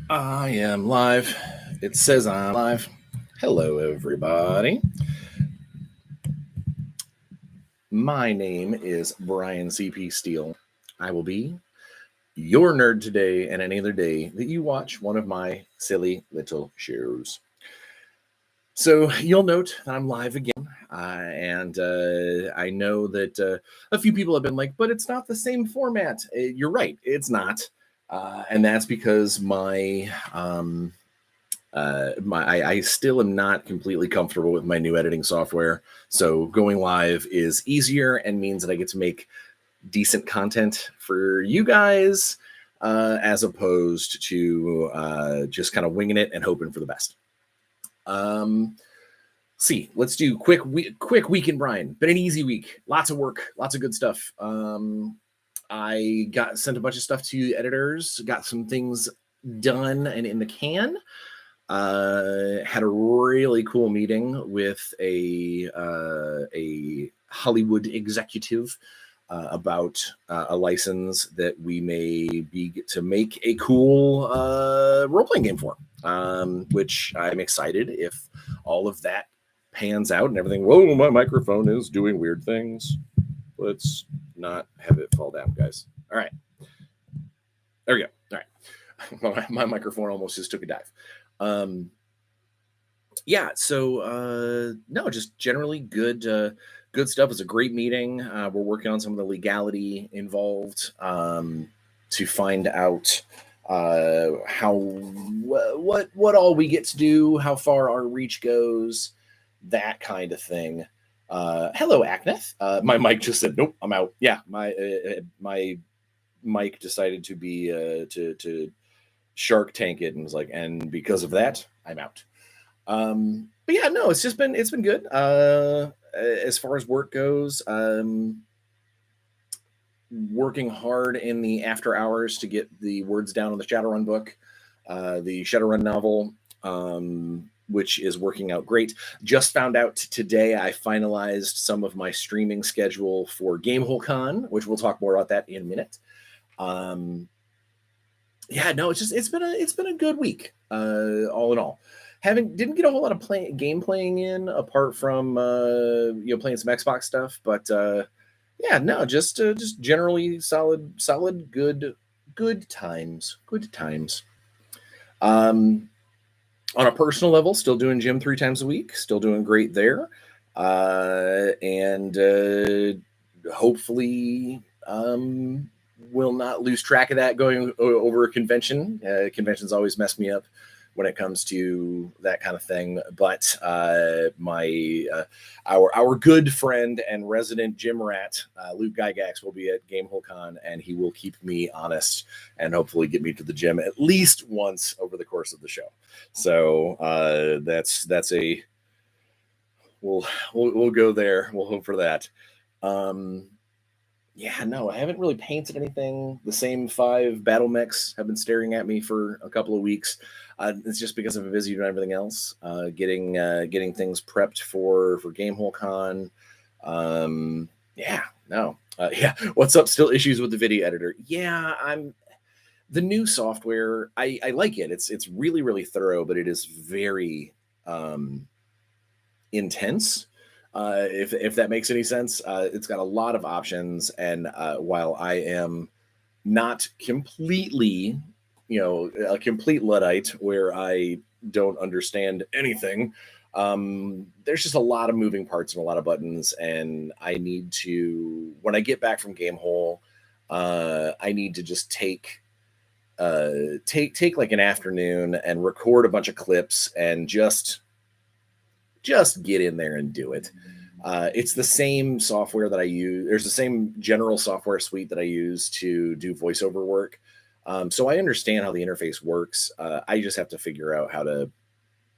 I am live. It says I'm live. Hello, everybody. My name is Bryan CP Steele. I will be your nerd today and any other day that you watch one of my silly little shows. So you'll note that I'm live again, and I know that a few people have been like, but it's not the same format. You're right, it's not. And that's because I still am not completely comfortable with my new editing software. So going live is easier and means that I get to make decent content for you guys, as opposed to just kind of winging it and hoping for the best. See, let's do quick week in Bryan. Been an easy week. Lots of work, lots of good stuff. I got sent a bunch of stuff to editors, got some things done and in the can. Had a really cool meeting with a Hollywood executive about a license that we may be to make a cool role-playing game for, which I'm excited if all of that pans out and everything. Whoa, my microphone is doing weird things. Let's not have it fall down, guys. All right. There we go. All right. My microphone almost just took a dive. Yeah, so no, just generally good stuff. It's a great meeting. We're working on some of the legality involved to find out how what all we get to do, how far our reach goes, that kind of thing. Hello, Akneth. My mic just said, "Nope, I'm out." Yeah, my mic decided to be to Shark Tank it and was like, and because of that, I'm out. But yeah, no, it's been good. As far as work goes, working hard in the after hours to get the words down on the Shadowrun book, the Shadowrun novel, which is working out great. Just found out today I finalized some of my streaming schedule for GameHole Con, which we'll talk more about that in a minute. Yeah, no, it's been a good week, all in all. Didn't get a whole lot of game playing in apart from playing some Xbox stuff, but yeah, no, just generally solid, good times. On a personal level, still doing gym 3 times a week, still doing great there, and hopefully will not lose track of that going over a convention. Conventions always mess me up when it comes to that kind of thing. But our good friend and resident gym rat, Luke Gygax, will be at GameHole Con, and he will keep me honest and hopefully get me to the gym at least once over the course of the show. So that's a we'll go there. We'll hope for that. Yeah, no, I haven't really painted anything. The same 5 battle mechs have been staring at me for a couple of weeks. It's just because I've been busy doing everything else, getting things prepped for GameHole Con. Yeah, no, yeah. What's up? Still issues with the video editor? Yeah, the new software. I like it. It's really thorough, but it is very intense. If that makes any sense. It's got a lot of options, and while I am not completely, a complete Luddite where I don't understand anything, there's just a lot of moving parts and a lot of buttons, and I need to, when I get back from GameHole, I need to just take like an afternoon and record a bunch of clips and just get in there and do it. It's the same software that I use. There's the same general software suite that I use to do voiceover work. So I understand how the interface works. I just have to figure out how to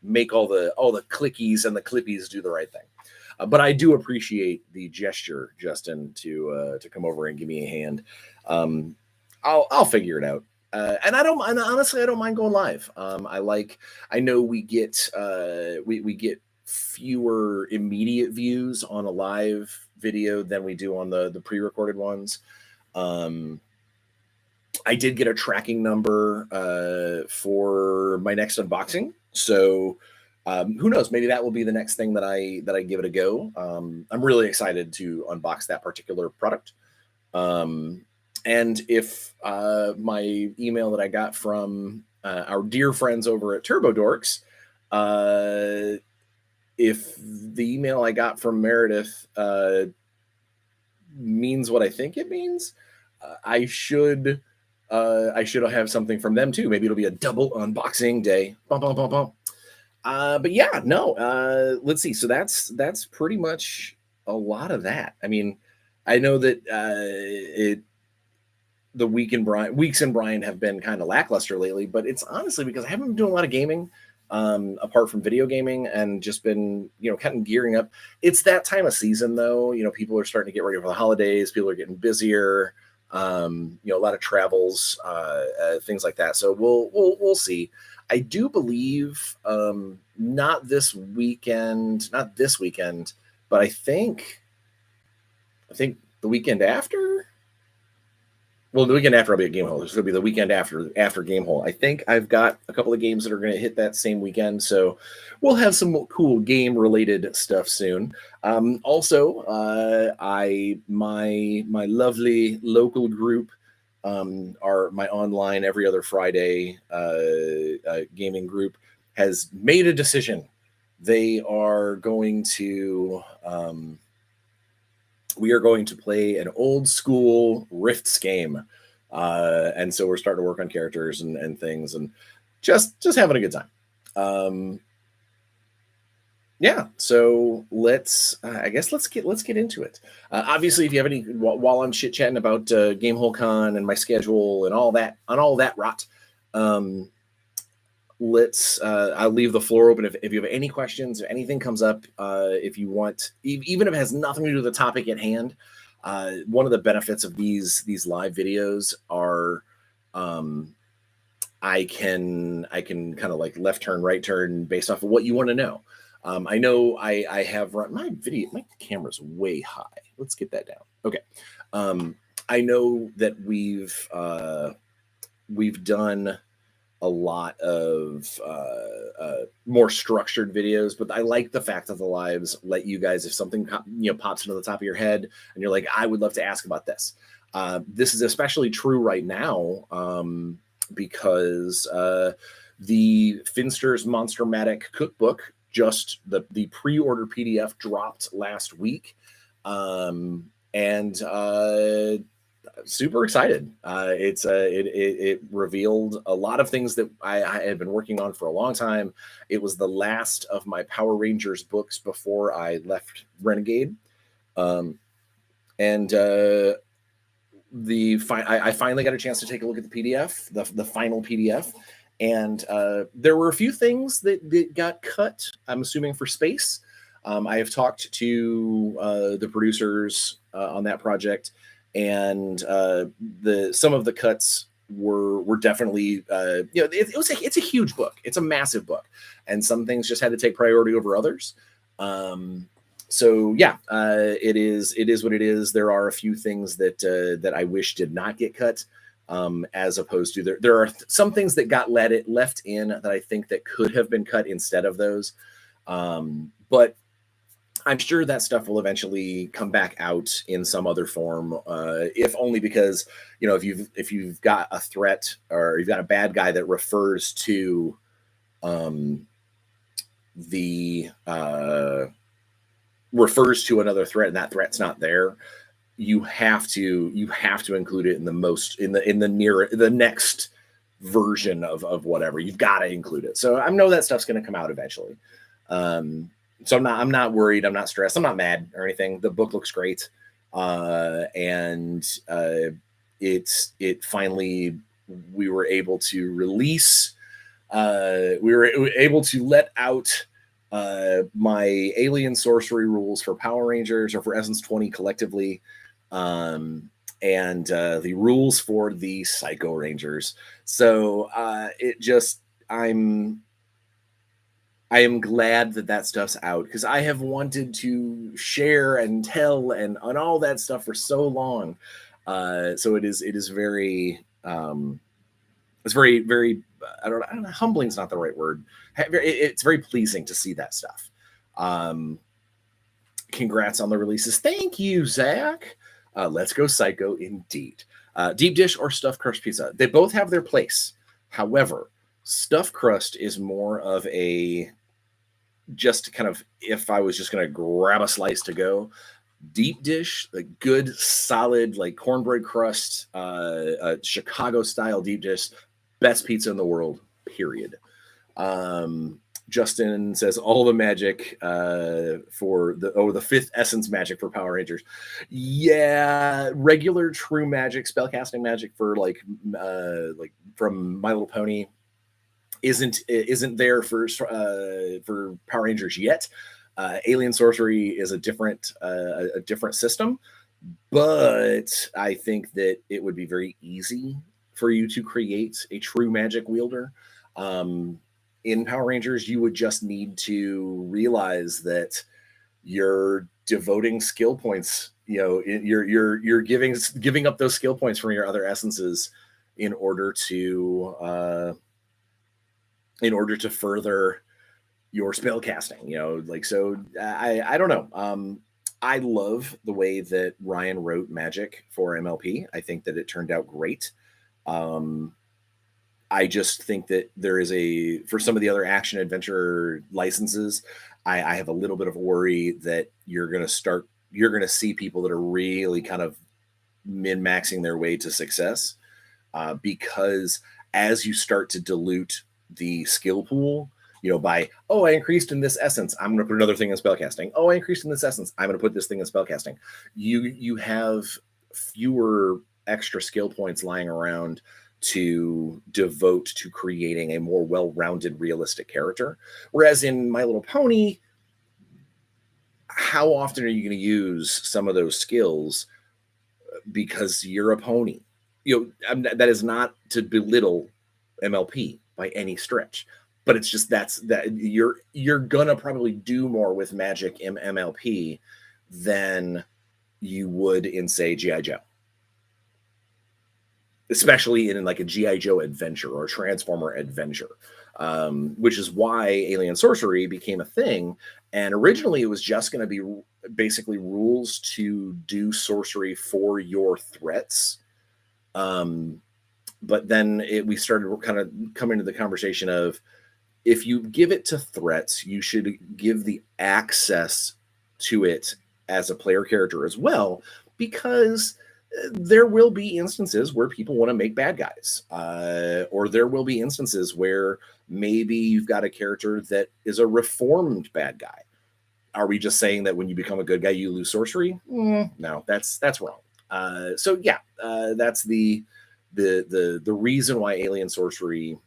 make all the clickies and the clippies do the right thing. But I do appreciate the gesture, Justin, to come over and give me a hand. I'll figure it out. And honestly, I don't mind going live. I know we get we get fewer immediate views on a live video than we do on the pre-recorded ones. I did get a tracking number for my next unboxing, so who knows? Maybe that will be the next thing that I give it a go. I'm really excited to unbox that particular product. Um, and if my email that I got from our dear friends over at Turbo Dorks, if the email I got from Meredith means what I think it means, I should have something from them too. Maybe it'll be a double unboxing day. Bum, bum, bum, bum. But yeah, no. Let's see. So that's pretty much a lot of that. I mean, I know that the weeks in Bryan have been kind of lackluster lately, but it's honestly because I haven't been doing a lot of gaming, apart from video gaming, and just been, kind of gearing up. It's that time of season though. People are starting to get ready for the holidays. People are getting busier. A lot of travels, things like that. So we'll see. I do believe, not this weekend, but I think the weekend after. Well, the weekend after I'll be at GameHole. This will be the weekend after GameHole. I think I've got a couple of games that are going to hit that same weekend, so we'll have some cool game-related stuff soon. Also, my lovely local group, are my online every other Friday gaming group, has made a decision. They are going to. We are going to play an old school Rifts game. And so we're starting to work on characters and things, and just having a good time. Yeah, so let's get into it. Obviously, if you have any, while I'm chit chatting about GameHole Con and my schedule and all that rot, I'll leave the floor open if you have any questions, if anything comes up, if you want, even if it has nothing to do with the topic at hand. One of the benefits of these live videos are, I can kind of like left turn, right turn based off of what you want to know. I know I have run my camera's way high. Let's get that down. Okay. I know that we've done a lot of more structured videos, but I like the fact that the lives let you guys, if something pops into the top of your head and you're like, I would love to ask about this. This is especially true right now, because the Finster's Monstermatic cookbook, just the pre-order PDF dropped last week, and super excited. It revealed a lot of things that I had been working on for a long time. It was the last of my Power Rangers books before I left Renegade, and I finally got a chance to take a look at the PDF, the final PDF, and there were a few things that got cut. I'm assuming for space. I have talked to the producers on that project, and some of the cuts were definitely, it's a huge book. It's a massive book, and some things just had to take priority over others. So yeah, it is what it is. There are a few things that I wish did not get cut, as opposed to there are some things that got left in that I think that could have been cut instead of those. But I'm sure that stuff will eventually come back out in some other form, if only because, if you've got a threat or you've got a bad guy that refers to another threat and that threat's not there, you have to include it in the next version of whatever. You've got to include it. So I know that stuff's going to come out eventually. So I'm not worried. I'm not stressed. I'm not mad or anything. The book looks great. And it finally, we were able to release, we were able to let out my alien sorcery rules for Power Rangers, or for Essence 20 collectively, and the rules for the Psycho Rangers. So I am glad that stuff's out, because I have wanted to share and tell and all that stuff for so long. So it is very, It's very, very, I don't know, humbling is not the right word. It's very pleasing to see that stuff. Um, Congrats on the releases. Thank you, Zach. Let's go psycho indeed. Deep dish or stuffed crust pizza. They both have their place. However, stuffed crust is more of a just kind of if I was just going to grab a slice to go. Deep dish, like good, solid, like cornbread crust, Chicago style deep dish, best pizza in the world, period. Justin says all the magic for the fifth essence magic for Power Rangers. Yeah, regular true magic, spellcasting magic for like from My Little Pony isn't there for Power Rangers yet. Alien sorcery is a different system, but I think that it would be very easy for you to create a true magic wielder. In Power Rangers, you would just need to realize that you're devoting skill points. You know, you're giving up those skill points from your other essences in order to further your spell casting. You know, like so. I don't know. I love the way that Ryan wrote magic for MLP. I think that it turned out great. I just think that there is for some of the other action adventure licenses, I have a little bit of worry that you're going to see people that are really kind of min-maxing their way to success because as you start to dilute the skill pool, you know, by, oh, I increased in this essence, I'm going to put another thing in spellcasting. Oh, I increased in this essence, I'm going to put this thing in spellcasting. You have fewer extra skill points lying around to devote to creating a more well-rounded, realistic character. Whereas in My Little Pony, how often are you going to use some of those skills because you're a pony? You know, that is not to belittle MLP by any stretch, but it's just that you're gonna probably do more with magic in MLP than you would in, say, G.I. Joe. Especially in like a G.I. Joe adventure or a Transformer adventure, which is why Alien Sorcery became a thing. And originally it was just going to be basically rules to do sorcery for your threats. But then we started kind of coming to the conversation of if you give it to threats, you should give the access to it as a player character as well, because there will be instances where people want to make bad guys, or there will be instances where maybe you've got a character that is a reformed bad guy. Are we just saying that when you become a good guy, you lose sorcery? No, that's wrong. So yeah, that's the reason why Alien Sorcery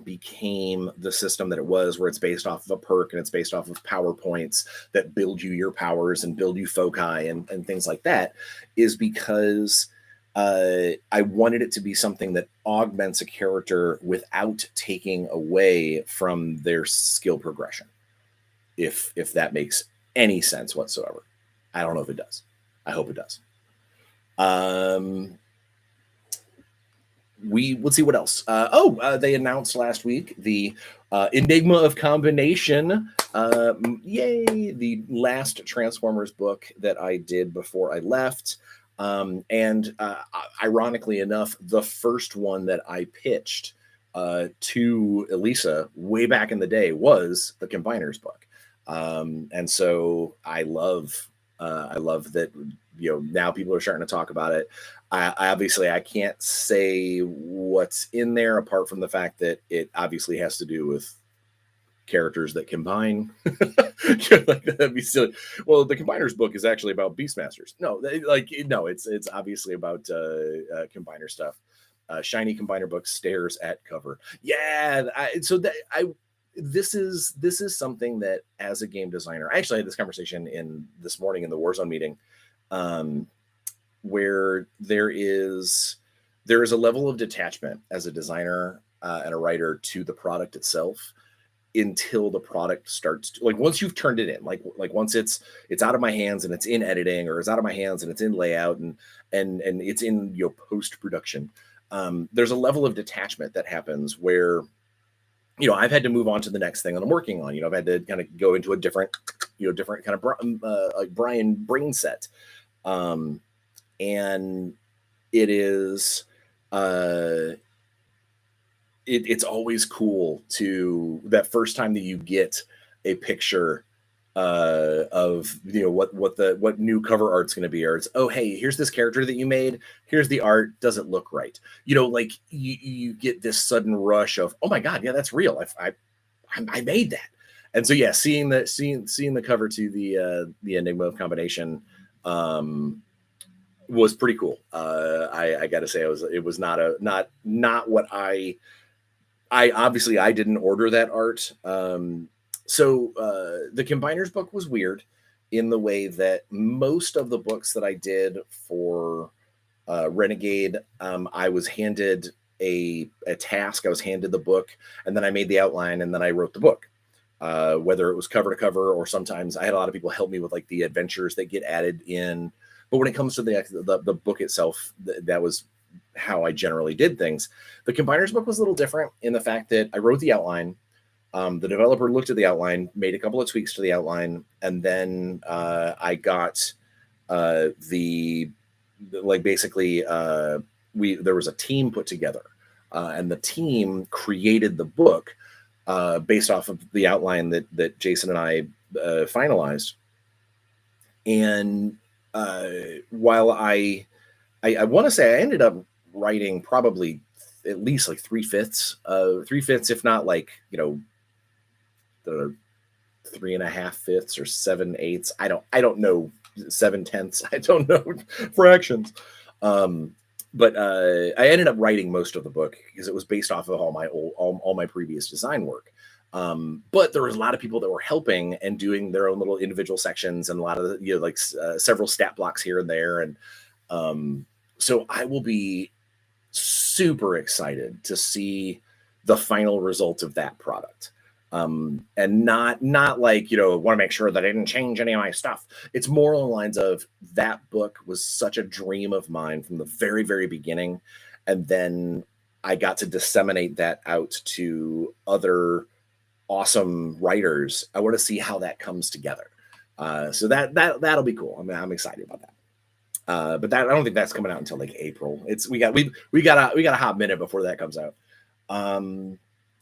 became the system that it was, where it's based off of a perk and it's based off of power points that build you your powers and build you foci and things like that, is because I wanted it to be something that augments a character without taking away from their skill progression. If that makes any sense whatsoever. I don't know if it does. I hope it does. Let's see what else. They announced last week the Enigma of Combination. Yay! The last Transformers book that I did before I left. And ironically enough, the first one that I pitched to Elisa way back in the day was the Combiners book. And so I love that, you know, now people are starting to talk about it. I obviously I can't say what's in there apart from the fact that it obviously has to do with characters that combine. Like, that'd be silly. Well, the Combiners book is actually about Beastmasters. No, it's obviously about Combiner stuff. Shiny Combiner book stares at cover. Yeah, this is something that as a game designer, I actually had this conversation this morning in the Warzone meeting, where there is a level of detachment as a designer and a writer to the product itself until the product starts to, like, once you've turned it in, like once it's out of my hands and it's in editing, or it's out of my hands and it's in layout, and and it's in post production, there's a level of detachment that happens where I've had to move on to the next thing that I'm working on. I've had to kind of go into a different different kind of like Bryan brain set, and it is it's always cool to that first time that you get a picture of what new cover art's going to be, or it's, oh hey, here's this character that you made, here's the art, does it look right? Like you get this sudden rush of, oh my god, yeah, that's real. I made that. And so yeah, seeing the cover to the Enigma of Combination was pretty cool. I gotta say, it was not what I obviously I didn't order that art. So the Combiners book was weird in the way that most of the books that I did for Renegade, I was handed a task. I was handed the book, and then I made the outline, and then I wrote the book. Whether it was cover to cover, or sometimes I had a lot of people help me with like the adventures that get added in. But when it comes to the book itself, that was how I generally did things. The Combiners book was a little different in the fact that I wrote the outline. The developer looked at the outline, made a couple of tweaks to the outline, and then I got basically there was a team put together, and the team created the book based off of the outline that Jason and I finalized. And while I want to say I ended up writing probably at least like 3/5, if not like the 3.5/5 or 7/8. I don't know 7/10. I don't know fractions. But I ended up writing most of the book because it was based off of all my previous design work. But there was a lot of people that were helping and doing their own little individual sections, and a lot of several stat blocks here and there. And so I will be super excited to see the final result of that product. And not like, want to make sure that I didn't change any of my stuff. It's more along the lines of, that book was such a dream of mine from the very, very beginning. And then I got to disseminate that out to other awesome writers. I want to see how that comes together. So that'll be cool. I'm excited about that. But I don't think that's coming out until like April. We got a hot minute before that comes out.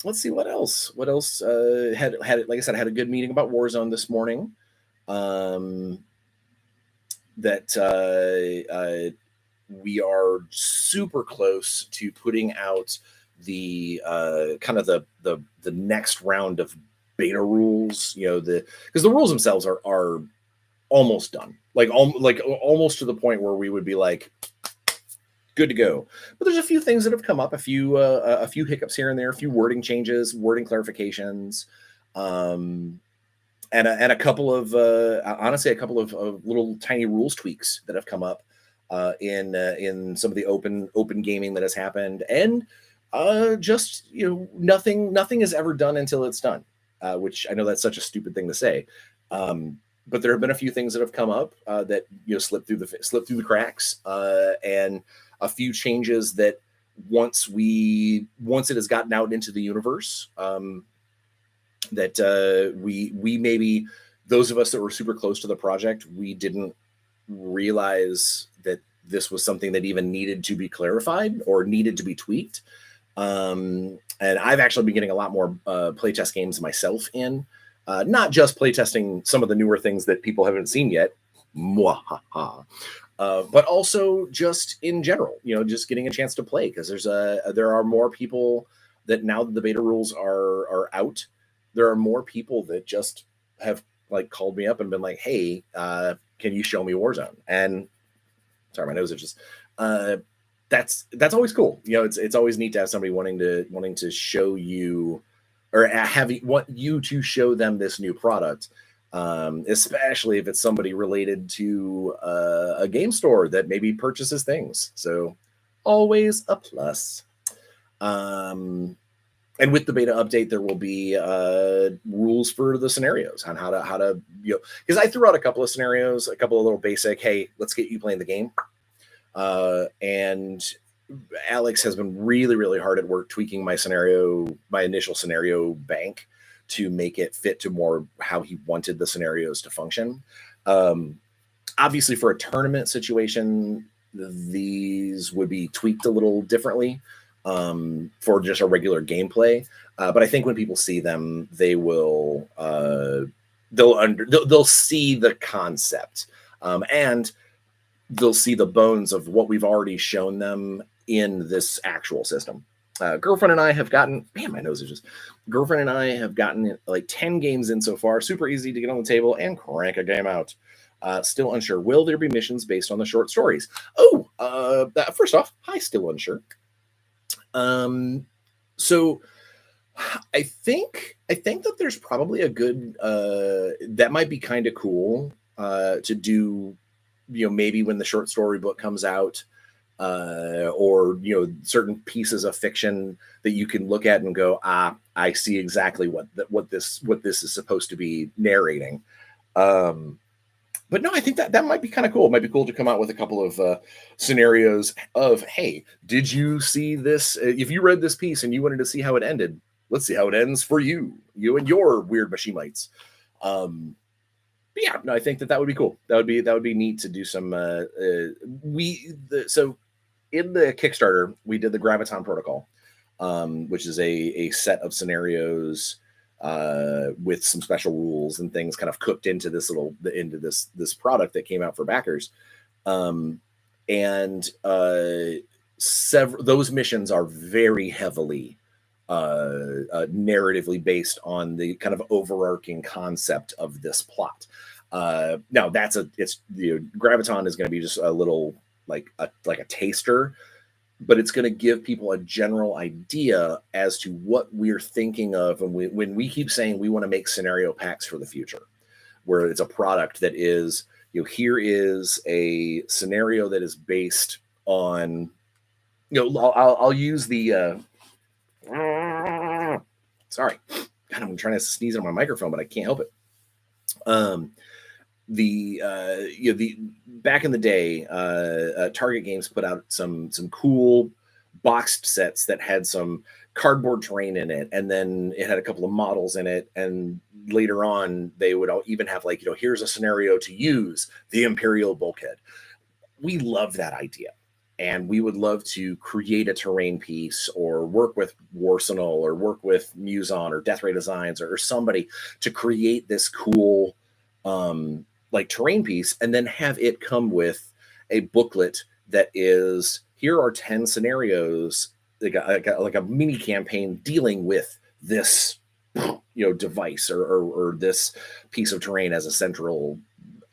Let's see what else. Had like I said, I had a good meeting about Warzone this morning. That we are super close to putting out the kind of the next round of beta rules. Because the rules themselves are almost done, like almost to the point where we would be like, good to go. But there's a few things that have come up, a few hiccups here and there, a few wording changes, wording clarifications, and a couple of honestly a couple of little tiny rules tweaks that have come up in some of the open gaming that has happened. And just nothing is ever done until it's done, which I know that's such a stupid thing to say. But there have been a few things that have come up that slipped through the cracks, and a few changes that once it has gotten out into the universe, that we maybe, those of us that were super close to the project, we didn't realize that this was something that even needed to be clarified or needed to be tweaked. And I've actually been getting a lot more playtest games myself in. Not just playtesting some of the newer things that people haven't seen yet, but also just in general, just getting a chance to play, because there are more people that, now that the beta rules are out, there are more people that just have like called me up and been like, hey, can you show me Warzone? And sorry, my nose is just that's always cool. It's always neat to have somebody wanting to show you, or want you to show them this new product, especially if it's somebody related to a game store that maybe purchases things. So always a plus. And with the beta update, there will be rules for the scenarios on how to because I threw out a couple of scenarios, a couple of little basic, hey, let's get you playing the game. And Alex has been really, really hard at work tweaking my initial scenario bank to make it fit to more how he wanted the scenarios to function. Obviously, for a tournament situation, these would be tweaked a little differently for just a regular gameplay. But I think when people see them, they will they'll see the concept, and they'll see the bones of what we've already shown them in this actual system. Girlfriend and I have gotten, man, my nose is just, girlfriend and I have gotten like 10 games in so far. Super easy to get on the table and crank a game out. Still unsure. Will there be missions based on the short stories? Oh, first off, hi, still unsure. So I think that there's probably a good, that might be kind of cool to do, maybe when the short story book comes out, or certain pieces of fiction that you can look at and go, I see exactly what this is supposed to be narrating. But no, I think that might be kind of cool. It might be cool to come out with a couple of scenarios of, hey, did you see this? If you read this piece and you wanted to see how it ended, let's see how it ends for you and your weird machine lights. But yeah, no, I think that would be cool. That would be neat to do some. So in the Kickstarter, we did the Graviton Protocol, which is a set of scenarios with some special rules and things kind of cooked into this product that came out for backers. Those missions are very heavily narratively based on the kind of overarching concept of this plot. Now Graviton is going to be just a little like a taster, but it's going to give people a general idea as to what we're thinking of. And when we keep saying we want to make scenario packs for the future, where it's a product that is, here is a scenario that is based on, I'll use the, sorry, God, I'm trying to sneeze on my microphone, but I can't help it. The back in the day, Target Games put out some cool boxed sets that had some cardboard terrain in it, and then it had a couple of models in it, and later on they would even have like, here's a scenario to use the Imperial Bulkhead. We love that idea, and we would love to create a terrain piece or work with Warsenal or work with Muson or Death Ray Designs or somebody to create this cool like terrain piece, and then have it come with a booklet that is, here are 10 scenarios, like a mini campaign dealing with this device or this piece of terrain as a central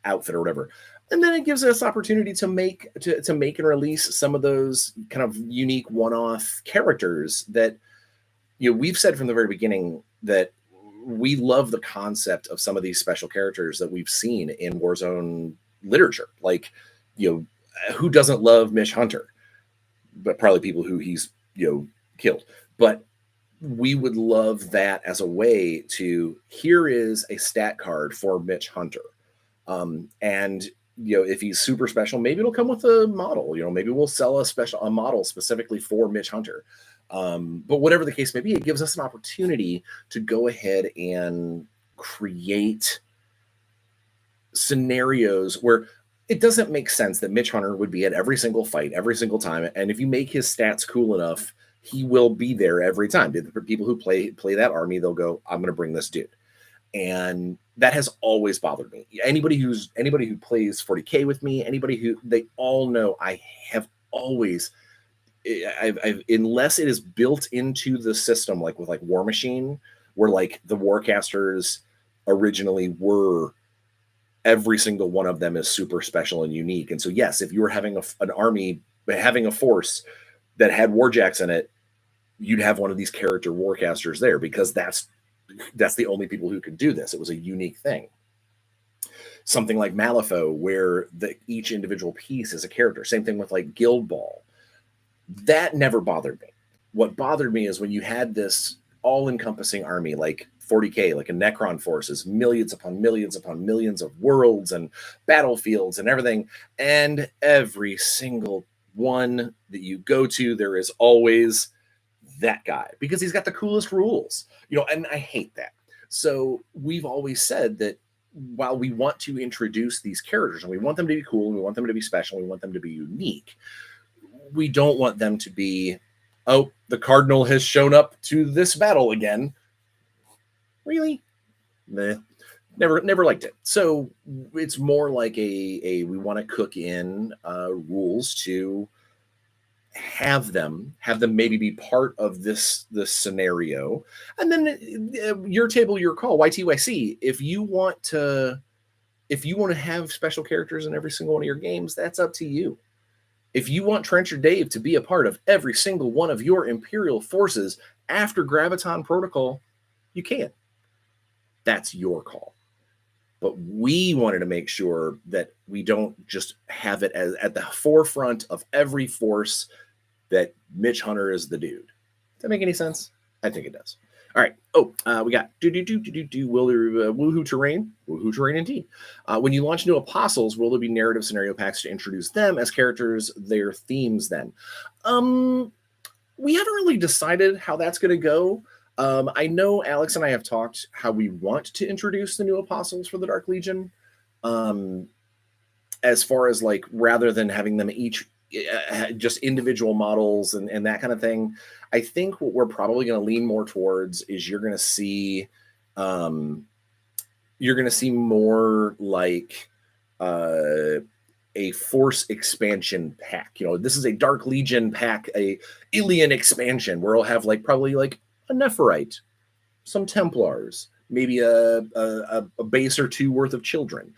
outfit or whatever. And then it gives us opportunity to make and release some of those kind of unique one-off characters that we've said from the very beginning that we love the concept of some of these special characters that we've seen in Warzone literature. Like, who doesn't love Mitch Hunter? But probably people who he's, killed. But we would love that as a way to, here is a stat card for Mitch Hunter. And, if he's super special, maybe it'll come with a model, maybe we'll sell a model specifically for Mitch Hunter. But whatever the case may be, it gives us an opportunity to go ahead and create scenarios where it doesn't make sense that Mitch Hunter would be at every single fight, every single time. And if you make his stats cool enough, he will be there every time. The people who play that army, they'll go, I'm going to bring this dude. And that has always bothered me. Anybody who plays 40K with me, they all know I have always, I've unless it is built into the system, like with like War Machine, where like the Warcasters originally were, every single one of them is super special and unique. And so yes, if you were having an army, having a force that had Warjacks in it, you'd have one of these character Warcasters there, because that's the only people who could do this. It was a unique thing. Something like Malifaux, where each individual piece is a character. Same thing with like Guild Ball. That never bothered me. What bothered me is when you had this all-encompassing army like 40K, like a Necron forces, millions upon millions of worlds and battlefields and everything, and every single one that you go to, there is always that guy because he's got the coolest rules, and I hate that. So we've always said that while we want to introduce these characters and we want them to be cool and we want them to be special, we want them to be unique, we don't want them to be, oh, the Cardinal has shown up to this battle again. Really? Meh. Never liked it. So it's more like we want to cook in rules to have them maybe be part of this scenario, and then your table, your call. YTYC. If you want to have special characters in every single one of your games, that's up to you. If you want Trencher Dave to be a part of every single one of your Imperial forces after Graviton Protocol, you can. That's your call. But we wanted to make sure that we don't just have it as at the forefront of every force that Mitch Hunter is the dude. Does that make any sense? I think it does. All right. Oh, we got woohoo terrain. Woohoo terrain indeed. When you launch new apostles, will there be narrative scenario packs to introduce them as characters, their themes then? We haven't really decided how that's going to go. I know Alex and I have talked how we want to introduce the new apostles for the Dark Legion. As far as like, rather than having them each just individual models and that kind of thing, I think what we're probably going to lean more towards is you're going to see more like a force expansion pack. This is a Dark Legion pack, a Ilian expansion where it'll have probably a Nephirite, some Templars, maybe a base or two worth of children.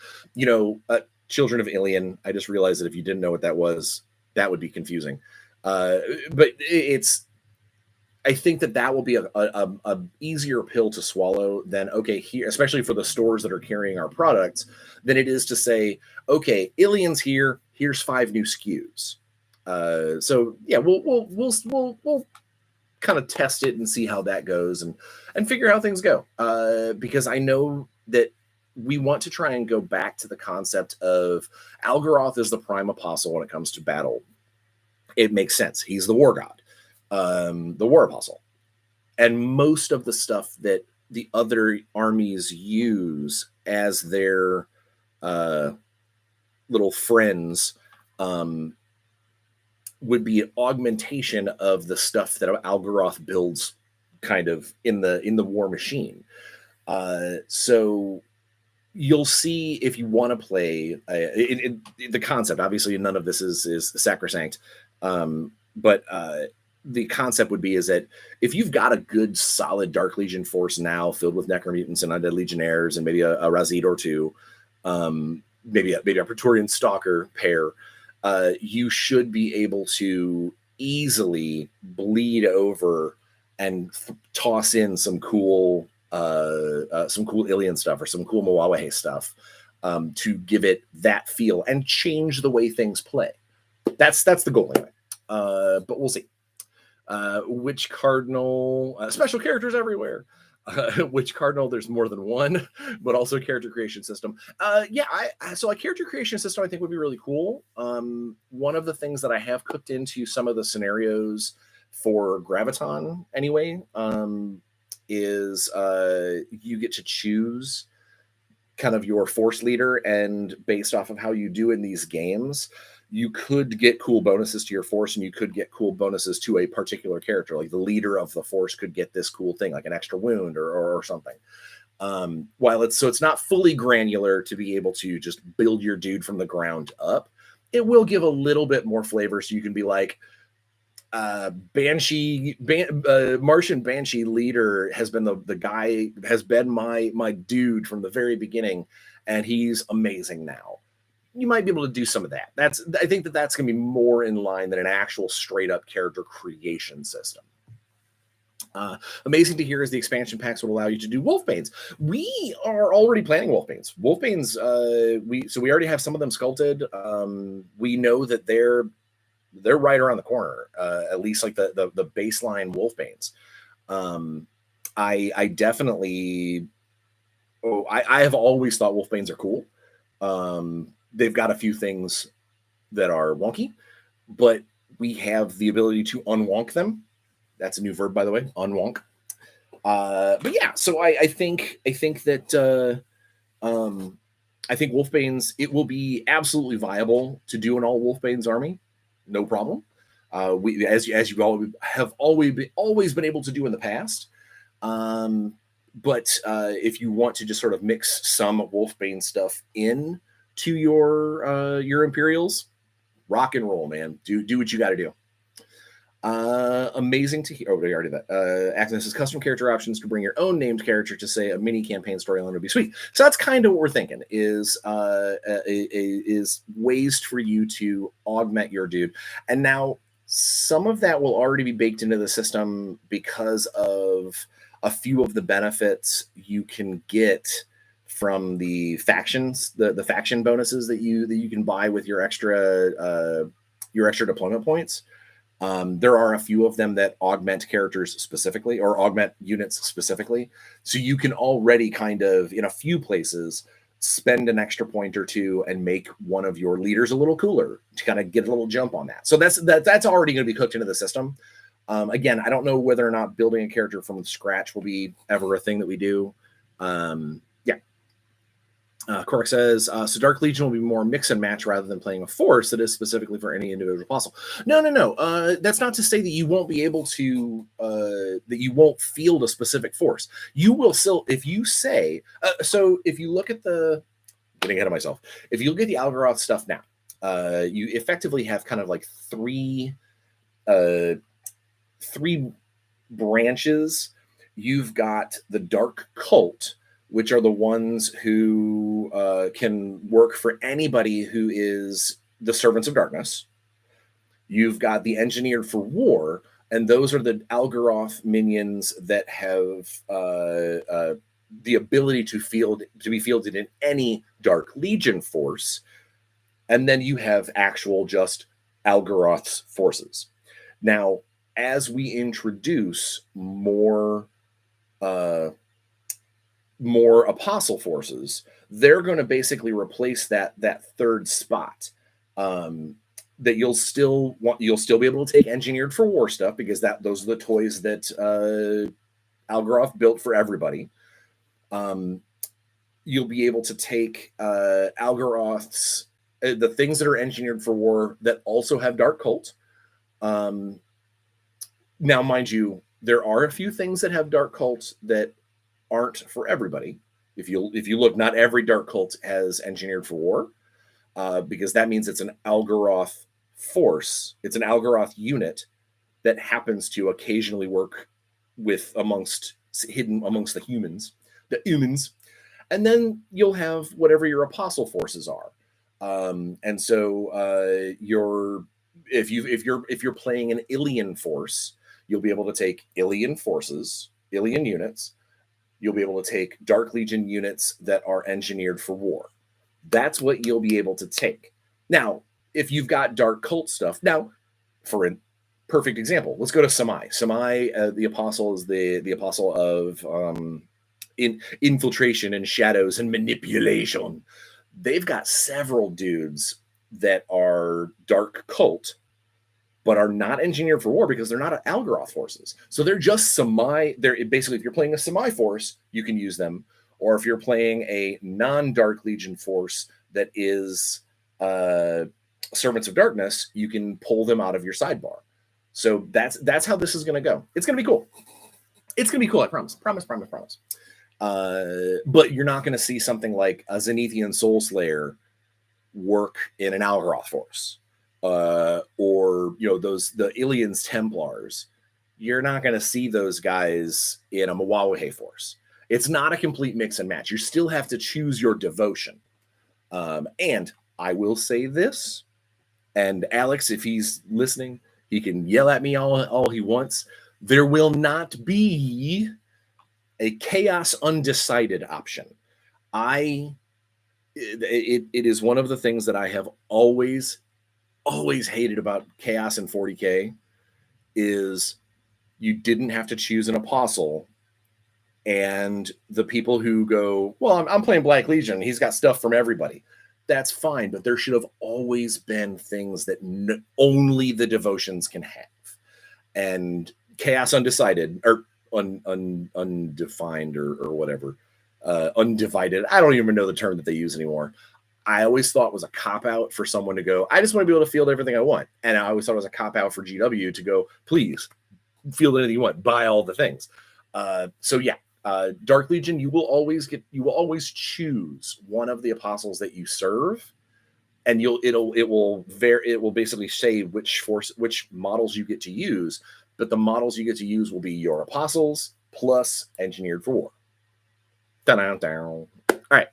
Children of Ilian. I just realized that if you didn't know what that was, that would be confusing. But I think that will be a easier pill to swallow than, okay, here, especially for the stores that are carrying our products, than it is to say, okay, Ilian's here. Here's 5 new SKUs. So yeah, we'll kind of test it and see how that goes and figure how things go. Because I know that we want to try and go back to the concept of Algaroth is the prime apostle when it comes to battle. It makes sense. He's the war god, the war apostle. And most of the stuff that the other armies use as their little friends would be an augmentation of the stuff that Algaroth builds kind of in the war machine. So you'll see if you want to play the concept. Obviously, none of this is sacrosanct, but the concept would be is that if you've got a good, solid Dark Legion force now filled with Necromutants and Undead Legionnaires and maybe a Razid or two, maybe a Praetorian Stalker pair, you should be able to easily bleed over and toss in some cool Ilian stuff or some cool Moawahe stuff to give it that feel and change the way things play. That's the goal anyway. But we'll see. Which Cardinal, special characters everywhere. Which Cardinal, there's more than one, but also character creation system. So a character creation system I think would be really cool. One of the things that I have cooked into some of the scenarios for Graviton anyway, is you get to choose kind of your force leader, and based off of how you do in these games, you could get cool bonuses to your force and you could get cool bonuses to a particular character. Like the leader of the force could get this cool thing, like an extra wound or something. While it's not fully granular to be able to just build your dude from the ground up, it will give a little bit more flavor. So you can be like, Martian Banshee leader has been the guy, has been my dude from the very beginning, and he's amazing now. You might be able to do some of that. I think that's going to be more in line than an actual straight up character creation system. Amazing to hear is the expansion packs would allow you to do Wolfbanes. We are already planning Wolfbanes. We already have some of them sculpted. We know that they're right around the corner, at least like the baseline Wolfbanes. I definitely, I have always thought Wolfbanes are cool. They've got a few things that are wonky. but we have the ability to unwonk them. That's a new verb, by the way, unwonk. But yeah, so I think that I think Wolfbane's, it will be absolutely viable to do an all Wolfbane's army, no problem. We, as you all have always been able to do in the past. But if you want to just sort of mix some Wolfbane stuff in to your Imperials, rock and roll, man. Do what you got to do. Amazing to hear. Oh, we already did that. Agnes says custom character options to bring your own named character to say a mini campaign storyline would be sweet. So that's kind of what we're thinking is ways for you to augment your dude. And now some of that will already be baked into the system because of a few of the benefits you can get from the factions, the faction bonuses that you can buy with your extra deployment points. There are a few of them that augment characters specifically or augment units specifically. So you can already kind of, in a few places, spend an extra point or two and make one of your leaders a little cooler to kind of get a little jump on that. So that's already going to be cooked into the system. Again, I don't know whether or not building a character from scratch will be ever a thing that we do. Cork says, so Dark Legion will be more mix and match rather than playing a force that is specifically for any individual apostle. No. That's not to say that you won't be able to, that you won't field a specific force. You will still, if you say, so if you look at getting ahead of myself, if you look at the Algaroth stuff now, you effectively have kind of like three branches. You've got the Dark Cult, which are the ones who can work for anybody who is the Servants of Darkness. You've got the Engineered for War, and those are the Algaroth minions that have the ability to be fielded in any Dark Legion force. And then you have actual just Algaroth's forces. Now, as we introduce more apostle forces, they're going to basically replace that third spot. That you'll still be able to take Engineered for War stuff because those are the toys that Algaroth built for everybody. You'll be able to take Algaroth's the things that are Engineered for War that also have Dark Cult. Now, mind you, there are a few things that have Dark Cult that aren't for everybody. If you look, not every Dark Cult has Engineered for War, because that means it's an Algaroth force. It's an Algaroth unit that happens to occasionally work hidden amongst the humans. And then you'll have whatever your apostle forces are. And so if you're playing an Ilian force, you'll be able to take Ilian units. You'll be able to take Dark Legion units that are Engineered for War. That's what you'll be able to take. Now, if you've got Dark Cult stuff, now, for a perfect example, let's go to Samai. Samai, the apostle, is the apostle of infiltration and shadows and manipulation. They've got several dudes that are Dark Cult, but are not Engineered for War because they're not Algaroth forces. So they're just Samai. They're basically, if you're playing a Samai force, you can use them. Or if you're playing a non-Dark Legion force that is Servants of Darkness, you can pull them out of your sidebar. So that's how this is going to go. It's going to be cool. It's going to be cool, I promise. Promise. But you're not going to see something like a Zenithian Soul Slayer work in an Algaroth force. Or the Ilians Templars, you're not going to see those guys in a Mawawahe force. It's not a complete mix and match. You still have to choose your devotion. And I will say this, and Alex, if he's listening, he can yell at me all he wants. There will not be a Chaos Undecided option. It is one of the things that I have always hated about Chaos in 40K is you didn't have to choose an apostle, and the people who go, well, I'm playing Black Legion, he's got stuff from everybody. that's fine, but there should have always been things that only the devotions can have. And chaos undecided, or undefined, or whatever, undivided. I don't even know the term that they use anymore. I always thought was a cop out for someone to go, I just want to be able to field everything I want. And I always thought it was a cop out for GW to go, please field anything you want, buy all the things. So yeah, Dark Legion, you will always choose one of the apostles that you serve, and it will basically say which models you get to use, but the models you get to use will be your apostles plus engineered for war. All right.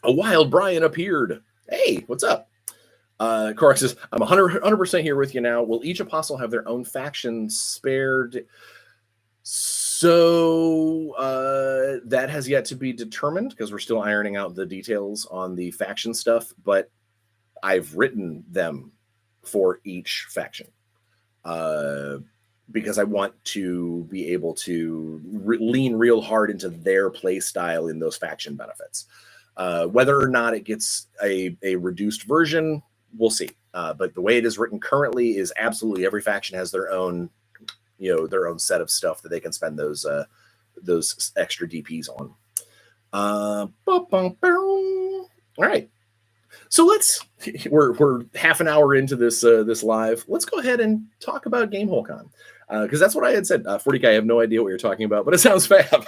A wild Bryan appeared. Hey, what's up? Korok says, I'm 100% here with you now. Will each apostle have their own faction spared? So that has yet to be determined because we're still ironing out the details on the faction stuff, but I've written them for each faction because I want to be able to lean real hard into their play style in those faction benefits. Whether or not it gets a reduced version, we'll see. But the way it is written currently is absolutely every faction has their own set of stuff that they can spend those extra DPs on. All right. So we're half an hour into this live. Let's go ahead and talk about GameHole Con. Because that's what I had said. 40K, I have no idea what you're talking about, but it sounds fab.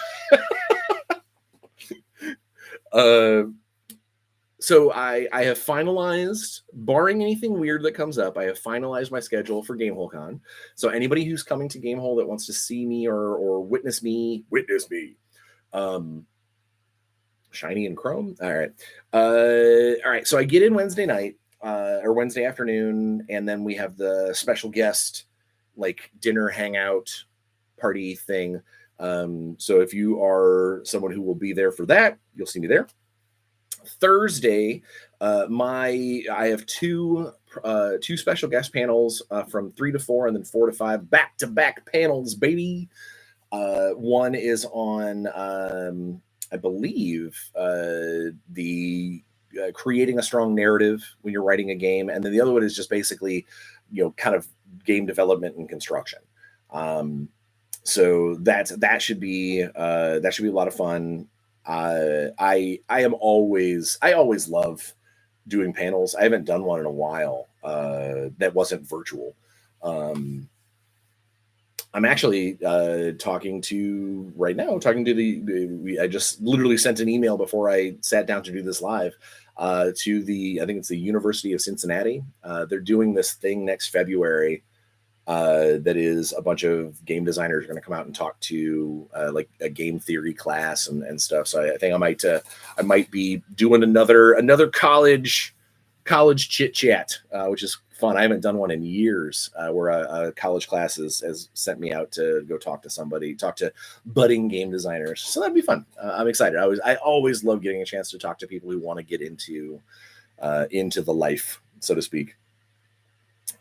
So I have finalized, barring anything weird that comes up, I have finalized my schedule for GameHole Con. So anybody who's coming to GameHole that wants to see me or witness me. Shiny and chrome. All right. All right. So I get in Wednesday night or Wednesday afternoon, and then we have the special guest like dinner hangout party thing. So if you are someone who will be there for that, you'll see me there. Thursday, I have two special guest panels from 3 to 4 and then 4 to 5 back-to-back panels, baby. One is on I believe the creating a strong narrative when you're writing a game, and then the other one is just basically kind of game development and construction. So that should be a lot of fun. I always love doing panels. I haven't done one in a while that wasn't virtual. I'm actually talking to I just literally sent an email before I sat down to do this live to I think it's the University of Cincinnati. They're doing this thing next February that is a bunch of game designers going to come out and talk to like a game theory class and stuff. So I think I might be doing another college chit chat, which is fun. I haven't done one in years where a college class has sent me out to go talk to budding game designers. So that'd be fun. I'm excited. I always love getting a chance to talk to people who want to get into the life, so to speak.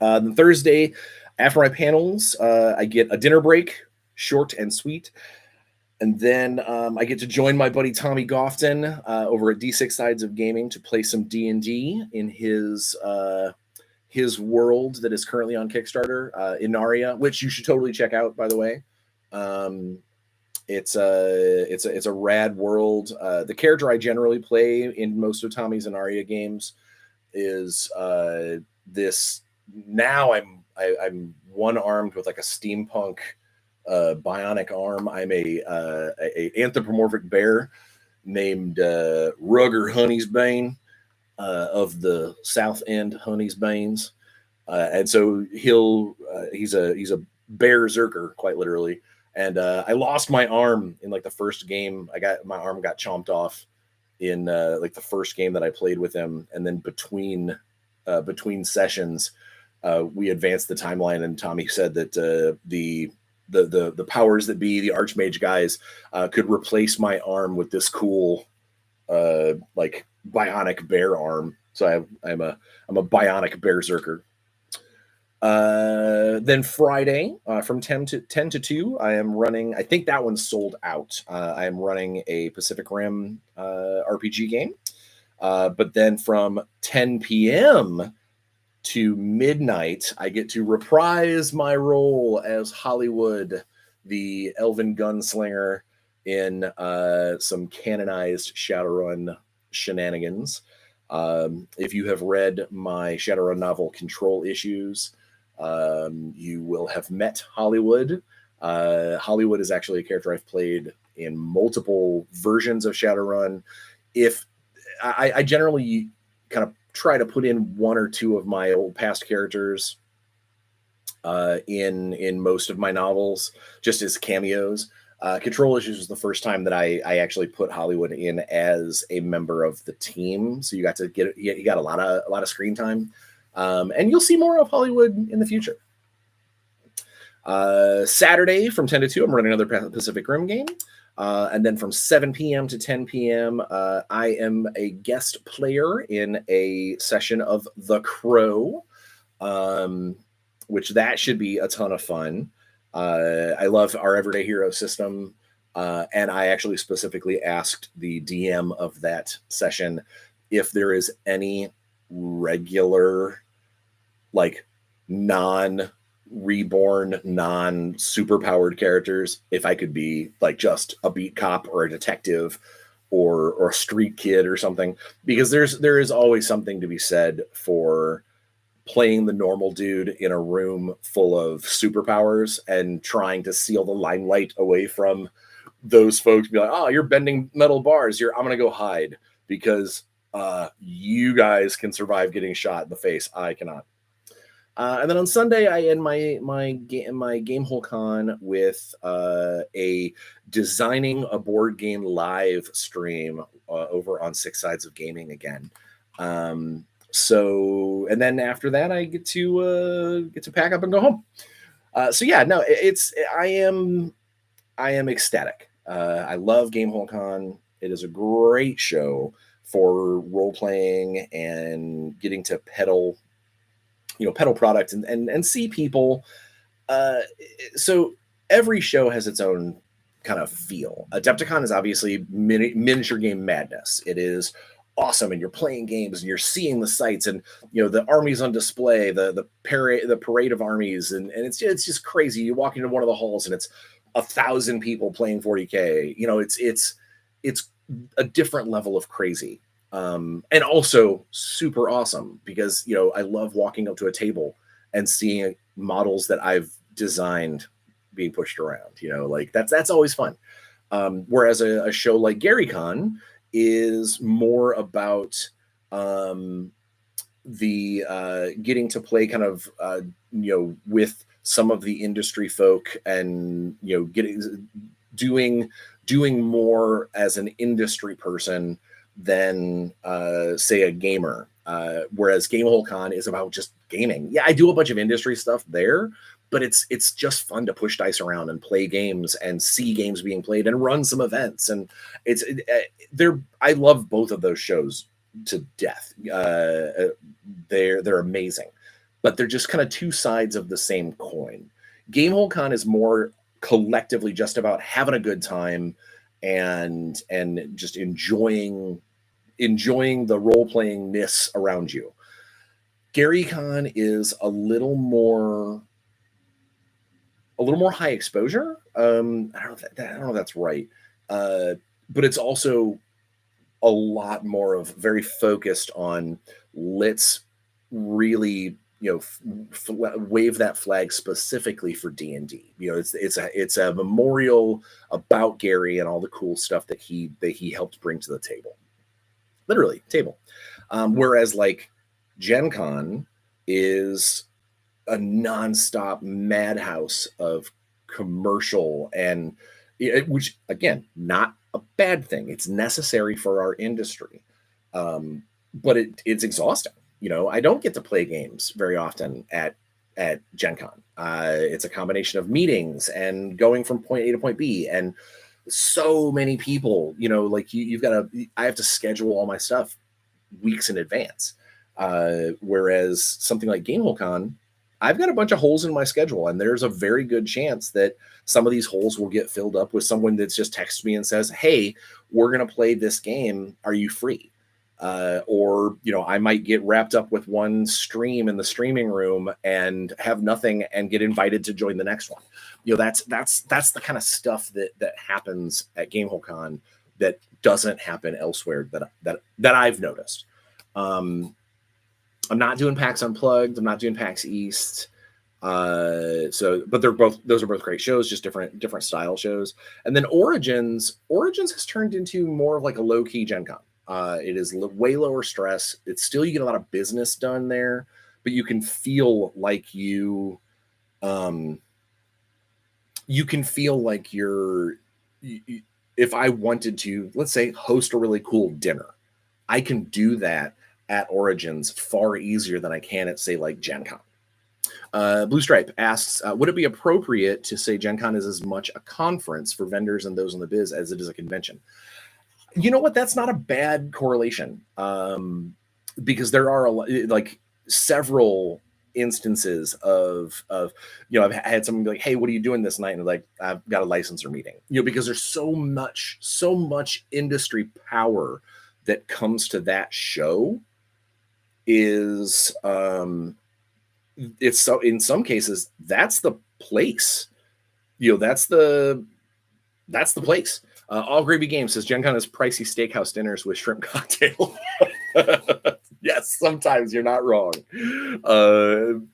Then Thursday, after my panels, I get a dinner break, short and sweet. And then I get to join my buddy Tommy Gofton over at D6 Sides of Gaming to play some D&D in his world that is currently on Kickstarter, Inaria, which you should totally check out, by the way. It's a rad world. The character I generally play in most of Tommy's Inaria games is this. Now I'm one-armed with like a steampunk bionic arm. I'm a anthropomorphic bear named Rugger Honeysbane of the South End Honeysbanes, and so he's a berserker, quite literally. And I lost my arm in like the first game. My arm got chomped off in like the first game that I played with him, and then between sessions. We advanced the timeline, and Tommy said that the powers that be, the Archmage guys, could replace my arm with this cool like bionic bear arm. So I'm a bionic berserker. Then Friday, from 10 to 2, I am running. I think that one's sold out. I am running a Pacific Rim RPG game. But then from 10 p.m. to midnight, I get to reprise my role as Hollywood, the elven gunslinger in some canonized Shadowrun shenanigans. If you have read my Shadowrun novel Control Issues, you will have met Hollywood. Hollywood is actually a character I've played in multiple versions of Shadowrun. If I generally kind of try to put in one or two of my old past characters in most of my novels, just as cameos. Control Issues was the first time that I actually put Hollywood in as a member of the team, so you got to get you got a lot of screen time, and you'll see more of Hollywood in the future. Saturday from 10 to 2, I'm running another Pacific Rim game. And then from 7 p.m. to 10 p.m., I am a guest player in a session of The Crow, which that should be a ton of fun. I love our Everyday Hero system, and I actually specifically asked the DM of that session if there is any regular, like, non-reborn, non-superpowered characters, if I could be like just a beat cop or a detective or a street kid or something, because there is always something to be said for playing the normal dude in a room full of superpowers and trying to steal the limelight away from those folks. Be like, oh, you're bending metal bars. I'm gonna go hide because you guys can survive getting shot in the face. I cannot. And then on Sunday, I end my GameHole Con with a designing a board game live stream over on Six Sides of Gaming again. So, and then after that, I get to pack up and go home. So yeah, no, I am ecstatic. I love GameHole Con. It is a great show for role playing and getting to pedal product and see people. So every show has its own kind of feel. Adepticon is obviously miniature game madness. It is awesome, and you're playing games and you're seeing the sights and the armies on display, the parade of armies, and it's just crazy. You walk into one of the halls and it's 1,000 people playing 40K. It's a different level of crazy. And also super awesome because I love walking up to a table and seeing models that I've designed being pushed around. Like that's always fun. Whereas a show like GaryCon is more about the getting to play kind of with some of the industry folk and doing more as an industry person than say a gamer. Whereas GameHole Con is about just gaming. Yeah, I do a bunch of industry stuff there, but it's just fun to push dice around and play games and see games being played and run some events. And I love both of those shows to death. They're amazing, but they're just kind of two sides of the same coin. GameHole Con is more collectively just about having a good time and just enjoying the role-playingness around you. GaryCon is a little more high exposure. I don't know if that's right, but it's also a lot more of very focused on let's really wave that flag specifically for D&D. It's a memorial about Gary and all the cool stuff that he helped bring to the table. Literally table. Whereas like Gen Con is a nonstop madhouse of commercial and which again, not a bad thing. It's necessary for our industry. But it's exhausting. I don't get to play games very often at Gen Con. It's a combination of meetings and going from point A to point B and so many people, like I have to schedule all my stuff weeks in advance. Whereas something like GameHole Con, I've got a bunch of holes in my schedule, and there's a very good chance that some of these holes will get filled up with someone that's just texts me and says, "Hey, we're going to play this game. Are you free?" Or, you know, I might get wrapped up with one stream in the streaming room and have nothing and get invited to join the next one. You know, that's the kind of stuff that happens at GameHole Con that doesn't happen elsewhere that I've noticed. I'm not doing PAX Unplugged. I'm not doing PAX East. But those are both great shows, just different style shows. And then Origins has turned into more of like a low key Gen Con. It is way lower stress. It's still, you get a lot of business done there, but you can feel like you can feel like if I wanted to, let's say, host a really cool dinner, I can do that at Origins far easier than I can at, say, like Gen Con. Blue Stripe asks, would it be appropriate to say Gen Con is as much a conference for vendors and those in the biz as it is a convention? You know what? That's not a bad correlation, because there are like several instances of you know, I've had someone be like, "Hey, what are you doing this night?" And like, "I've got a licensor meeting." You know, because there's so much industry power that comes to that show. Is it's so, in some cases, that's the place. You know, that's the place. All Gravy Games says Gen Con is pricey steakhouse dinners with shrimp cocktail. Yes, sometimes you're not wrong.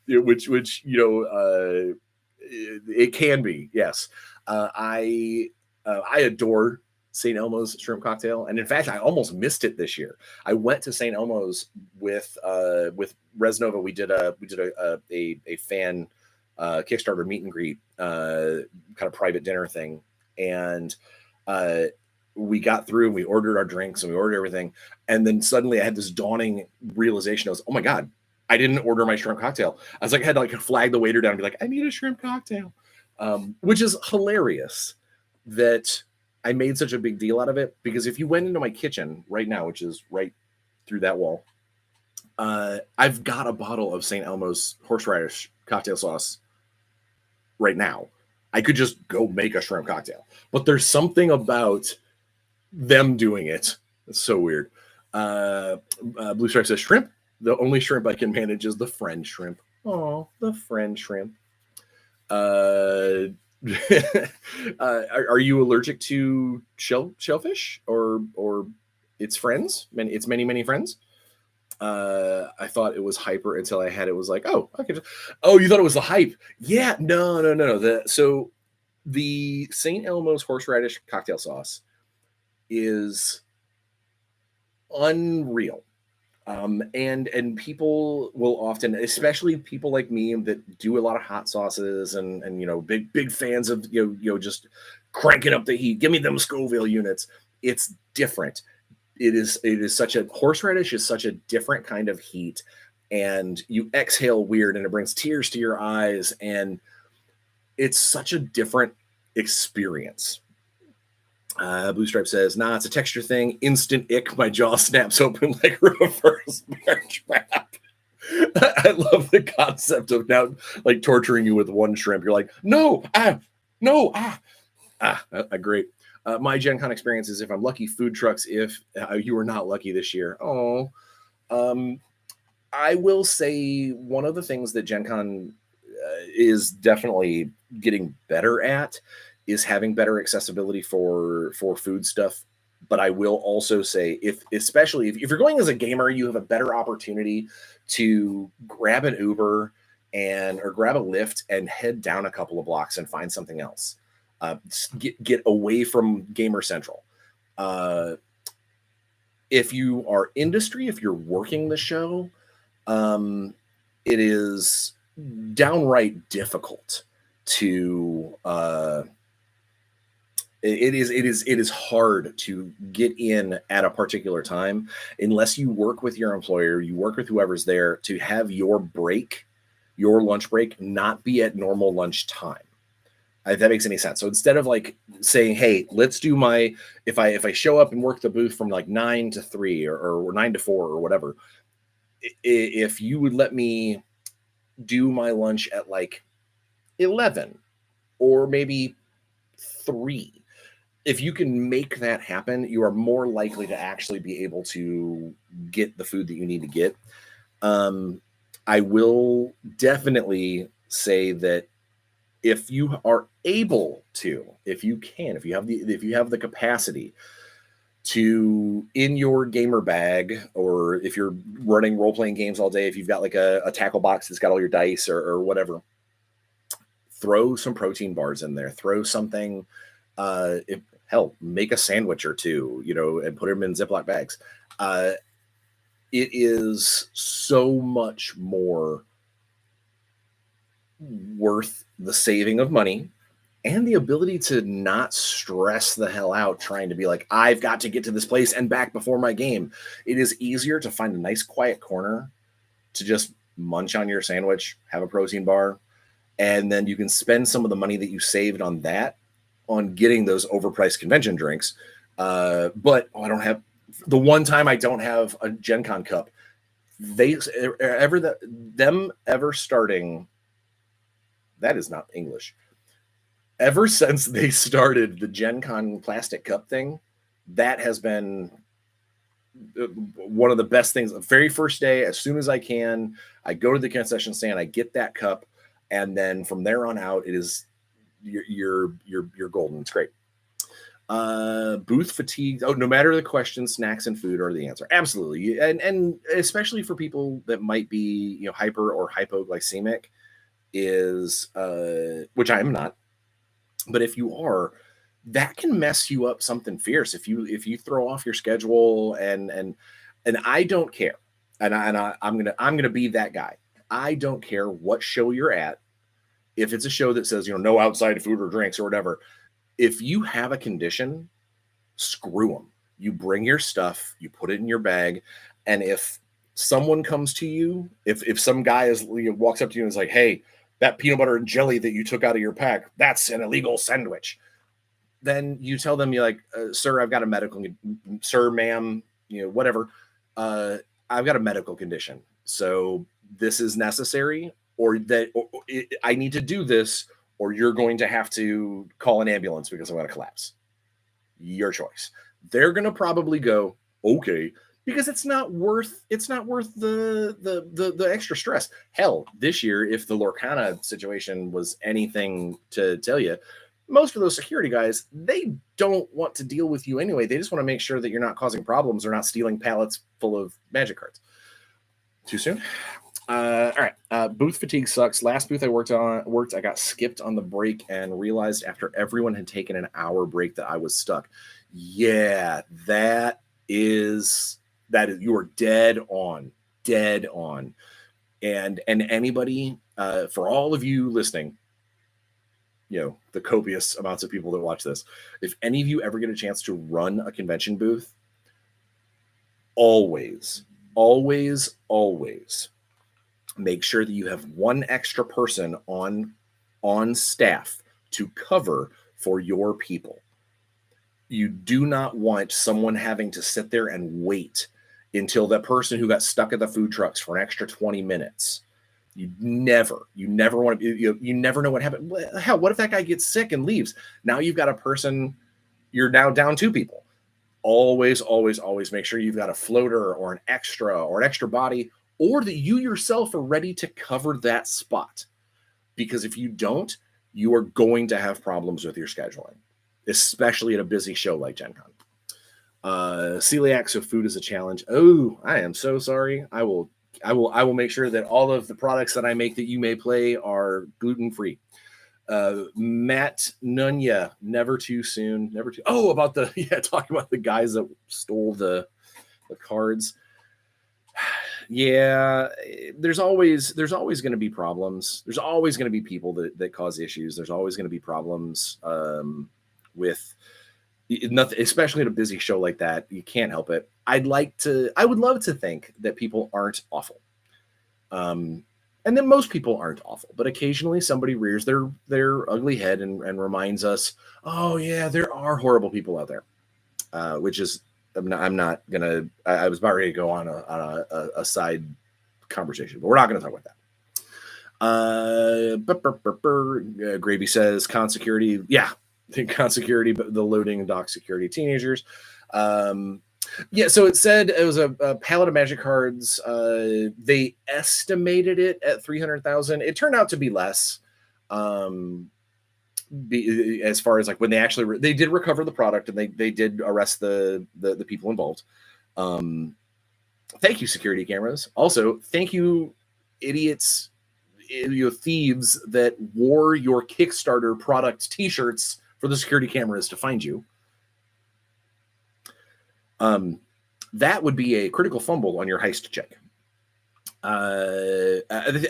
Which you know, it can be. Yes, I adore St. Elmo's shrimp cocktail, and in fact, I almost missed it this year. I went to St. Elmo's with Resnova. We did a fan Kickstarter meet and greet, kind of private dinner thing, and we got through and we ordered our drinks and we ordered everything, and then suddenly I had this dawning realization. I was, oh my god, I didn't order my shrimp cocktail. I was like, I had to like flag the waiter down and be like, I need a shrimp cocktail, which is hilarious that I made such a big deal out of it, because if you went into my kitchen right now, which is right through that wall, I've got a bottle of St. Elmo's horseradish cocktail sauce right now. I could just go make a shrimp cocktail, but there's something about them doing it. It's so weird. Blue Stripe says shrimp. The only shrimp I can manage is the friend shrimp. Oh, the friend shrimp. Are you allergic to shellfish or its friends? It's many friends. I thought it was hyper until I had it. Was like, oh, I could. Oh, you thought it was the hype? Yeah, no. So the St. Elmo's horseradish cocktail sauce is unreal. And people will often, especially people like me that do a lot of hot sauces and you know, big fans of you know just cranking up the heat. Give me them Scoville units. It's different. It is such a, horseradish is such a different kind of heat, and you exhale weird, and it brings tears to your eyes, and it's such a different experience. Blue Stripe says, nah, it's a texture thing. Instant ick. My jaw snaps open like reverse bear trap. I love the concept of now like torturing you with one shrimp. You're like, no, great. My Gen Con experience is, if I'm lucky, food trucks. If you were not lucky this year, I will say one of the things that Gen Con is definitely getting better at is having better accessibility for food stuff. But I will also say, especially if you're going as a gamer, you have a better opportunity to grab an Uber or grab a Lyft and head down a couple of blocks and find something else. Get away from Gamer Central. If you are industry, if you're working the show, it is downright difficult to. It is hard to get in at a particular time unless you work with your employer, you work with whoever's there, to have your lunch break, not be at normal lunch time. If that makes any sense. So instead of like saying, hey, let's do if I show up and work the booth from like 9 to 3 or 9 to 4 or whatever, if you would let me do my lunch at like 11 or maybe 3. If you can make that happen, you are more likely to actually be able to get the food that you need to get. I will definitely say that if you are able to, if you can, if you have the capacity to, in your gamer bag, or if you're running role-playing games all day, if you've got like a tackle box that's got all your dice or whatever, throw some protein bars in there. Throw something, hell, make a sandwich or two, and put them in Ziploc bags. It is so much more worth the saving of money and the ability to not stress the hell out trying to be like, I've got to get to this place and back before my game. It is easier to find a nice quiet corner to just munch on your sandwich, have a protein bar, and then you can spend some of the money that you saved on that on getting those overpriced convention drinks. But I don't have, the one time I don't have a Gen Con cup, ever starting, that is not English. Ever since they started the Gen Con plastic cup thing, that has been one of the best things. The very first day, as soon as I can, I go to the concession stand, I get that cup, and then from there on out, it is you're golden. It's great. Booth fatigue. Oh, no matter the question, snacks and food are the answer. Absolutely, and especially for people that might be hyper or hypoglycemic, is which I am not. But if you are, that can mess you up something fierce if you throw off your schedule, and I don't care, and I'm gonna be that guy. I don't care what show you're at. If it's a show that says no outside food or drinks or whatever, if you have a condition, screw them. You bring your stuff, you put it in your bag, and if someone comes to you, if some guy walks up to you and is like, hey, that peanut butter and jelly that you took out of your pack, that's an illegal sandwich. Then you tell them, you're like, sir, I've got a medical, sir, ma'am, whatever. I've got a medical condition. So this is necessary, or that I need to do this, or you're going to have to call an ambulance because I'm going to collapse. Your choice. They're going to probably go, okay, because it's not worth the extra stress. Hell, this year, if the Lorcana situation was anything to tell you, most of those security guys, they don't want to deal with you anyway. They just want to make sure that you're not causing problems or not stealing pallets full of magic cards. Too soon? All right. Booth fatigue sucks. Last booth I worked, I got skipped on the break and realized after everyone had taken an hour break that I was stuck. Yeah, that is you are dead on. And anybody, for all of you listening, the copious amounts of people that watch this, if any of you ever get a chance to run a convention booth, always make sure that you have one extra person on staff to cover for your people. You do not want someone having to sit there and wait until that person who got stuck at the food trucks for an extra 20 minutes. You never want to, you never know what happened. Hell, what if that guy gets sick and leaves? Now you've got a person, you're now down 2 people. Always make sure you've got a floater or an extra body, or that you yourself are ready to cover that spot. Because if you don't, you are going to have problems with your scheduling, especially at a busy show like Gen Con. Celiac, so food is a challenge. Oh, I am so sorry. I will make sure that all of the products that I make that you may play are gluten-free. Matt Nunya, never too soon. Talking about the guys that stole the cards. Yeah, there's always going to be problems. There's always going to be people that cause issues. There's always going to be problems with nothing, especially at a busy show like that. You can't help it. I would love to think that people aren't awful. And then most people aren't awful, but occasionally somebody rears their ugly head and reminds us, oh yeah, there are horrible people out there, which is, I'm not gonna. I was about ready to go on a side conversation, but we're not going to talk about Gravy says con security. Yeah, con security, but the loading and dock security teenagers. Yeah, so it said it was a pallet of magic cards. They estimated it at 300,000. It turned out to be less. As far as like when they actually they did recover the product and they did arrest the people involved. Thank you, security cameras. Also, thank you, idiots, you thieves that wore your Kickstarter product T-shirts for the security cameras to find you. That would be a critical fumble on your heist check. I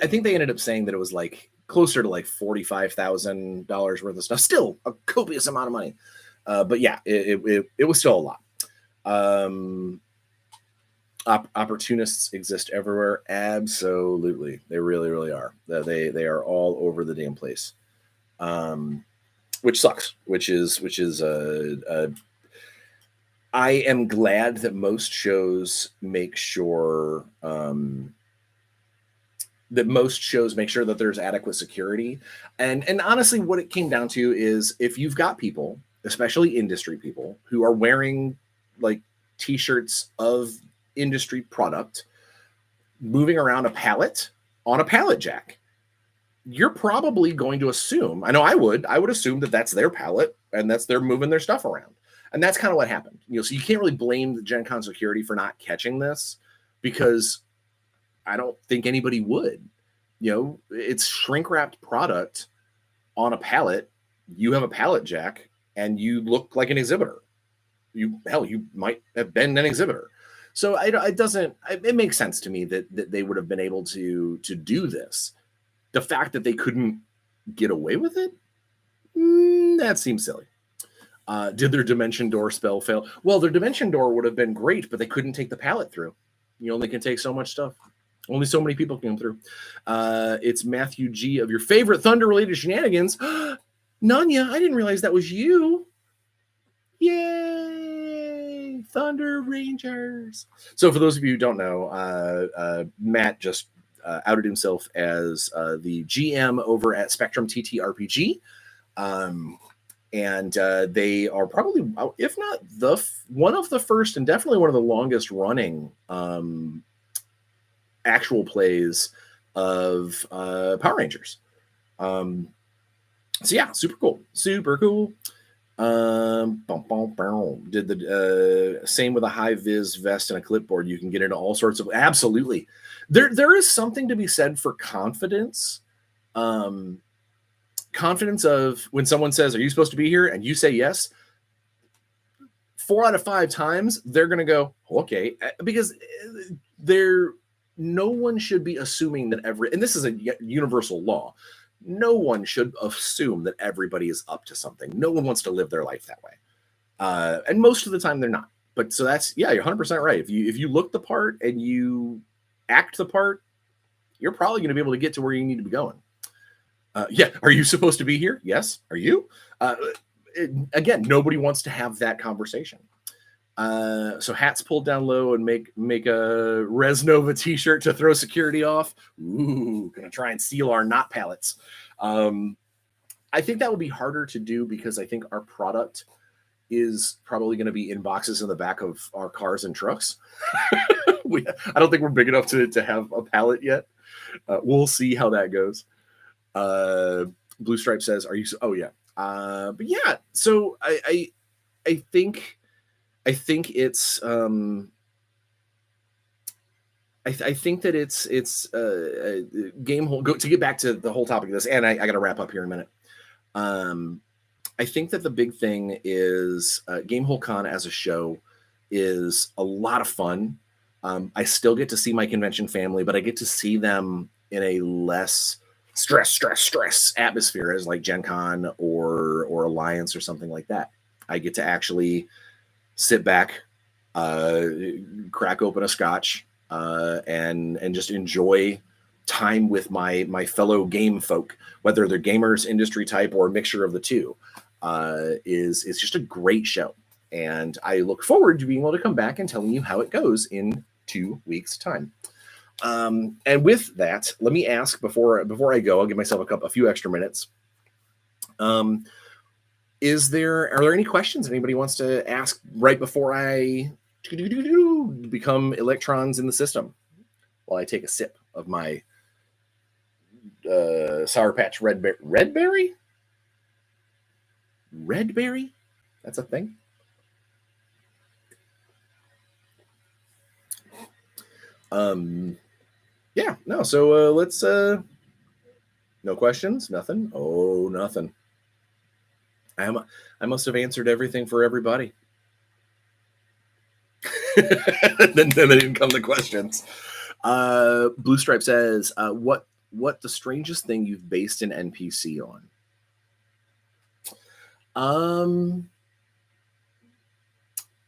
think they ended up saying that it was like closer to like $45,000 worth of stuff. Still a copious amount of money. But yeah, it was still a lot. Opportunists exist everywhere. Absolutely. They really, really are. They are all over the damn place. Which sucks, which is I am glad that most shows make sure that there's adequate security. And honestly, what it came down to is if you've got people, especially industry people, who are wearing like T-shirts of industry product, moving around a pallet on a pallet jack, you're probably going to assume, I know I would assume that that's their pallet and that's they're moving their stuff around. And that's kind of what happened. So you can't really blame the Gen Con security for not catching this, because I don't think anybody would. It's shrink wrapped product on a pallet. You have a pallet jack and you look like an exhibitor. You might have been an exhibitor. So it makes sense to me that they would have been able to do this. The fact that they couldn't get away with it, that seems silly. Did their dimension door spell fail? Well, their dimension door would have been great, but they couldn't take the pallet through. You only can take so much stuff. Only so many people can come through. It's Matthew G. of your favorite Thunder-related shenanigans. Nanya, I didn't realize that was you. Yay! Thunder Rangers. So for those of you who don't know, Matt just outed himself as the GM over at Spectrum TTRPG. And they are probably, if not one of the first and definitely one of the longest running actual plays of Power Rangers. So yeah, super cool. Did the same with a high vis vest and a clipboard. You can get into all sorts of, absolutely. There is something to be said for confidence. Confidence of when someone says, "Are you supposed to be here?" and you say yes, 4 out of 5 times they're going to go, okay, because no one should be assuming that and this is a universal law, no one should assume that everybody is up to something. No one wants to live their life that way. And most of the time they're not. But so that's, yeah, you're 100% right. If you look the part and you act the part, you're probably going to be able to get to where you need to be going. Yeah. Are you supposed to be here? Yes. Are you? Again, nobody wants to have that conversation. So hats pulled down low and make a Resnova t-shirt to throw security off. Ooh, gonna try and steal our not pallets. I think that would be harder to do because I think our product is probably going to be in boxes in the back of our cars and trucks. I don't think we're big enough to have a pallet yet. We'll see how that goes. Blue Stripe says, "Are you?" Oh yeah. But yeah. So I think it's I think that it's GameHole. To get back to the whole topic of this, and I got to wrap up here in a minute. I think that the big thing is GameHole Con as a show is a lot of fun. I still get to see my convention family, but I get to see them in a less stress atmosphere as like Gen Con or Alliance or something like that. I get to actually sit back, crack open a scotch, and just enjoy time with my fellow game folk, whether they're gamers, industry type, or a mixture of the two. It's just a great show. And I look forward to being able to come back and telling you how it goes in 2 weeks' time. And with that, let me ask before I go, I'll give myself a few extra minutes. Are there any questions anybody wants to ask right before I become electrons in the system while I take a sip of my Sour Patch Redberry? Redberry? That's a thing? Yeah, no, so let's no questions, nothing. Oh, nothing. I must have answered everything for everybody. then didn't come the questions. Blue Stripe says, what the strangest thing you've based an NPC on?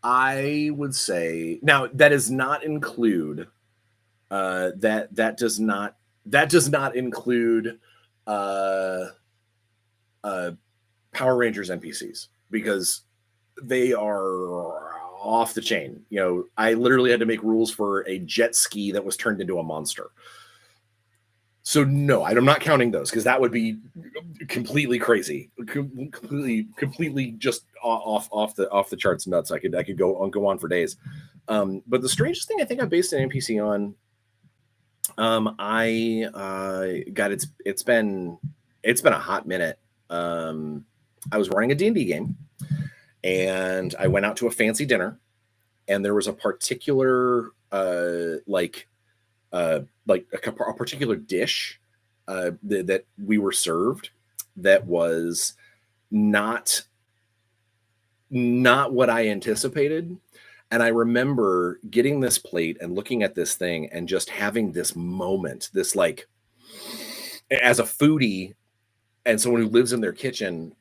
I would say now that does not include that does not include uh, Power Rangers NPCs because they are off the chain. You know, I literally had to make rules for a jet ski that was turned into a monster. So no, I'm not counting those because that would be completely crazy, completely just off the charts nuts. I could go on for days. But the strangest thing I think I based an NPC on, it's been a hot minute. I was running a D&D game, and I went out to a fancy dinner, and there was a particular a particular dish that we were served that was not what I anticipated. And I remember getting this plate and looking at this thing and just having this moment, this like, as a foodie and someone who lives in their kitchen,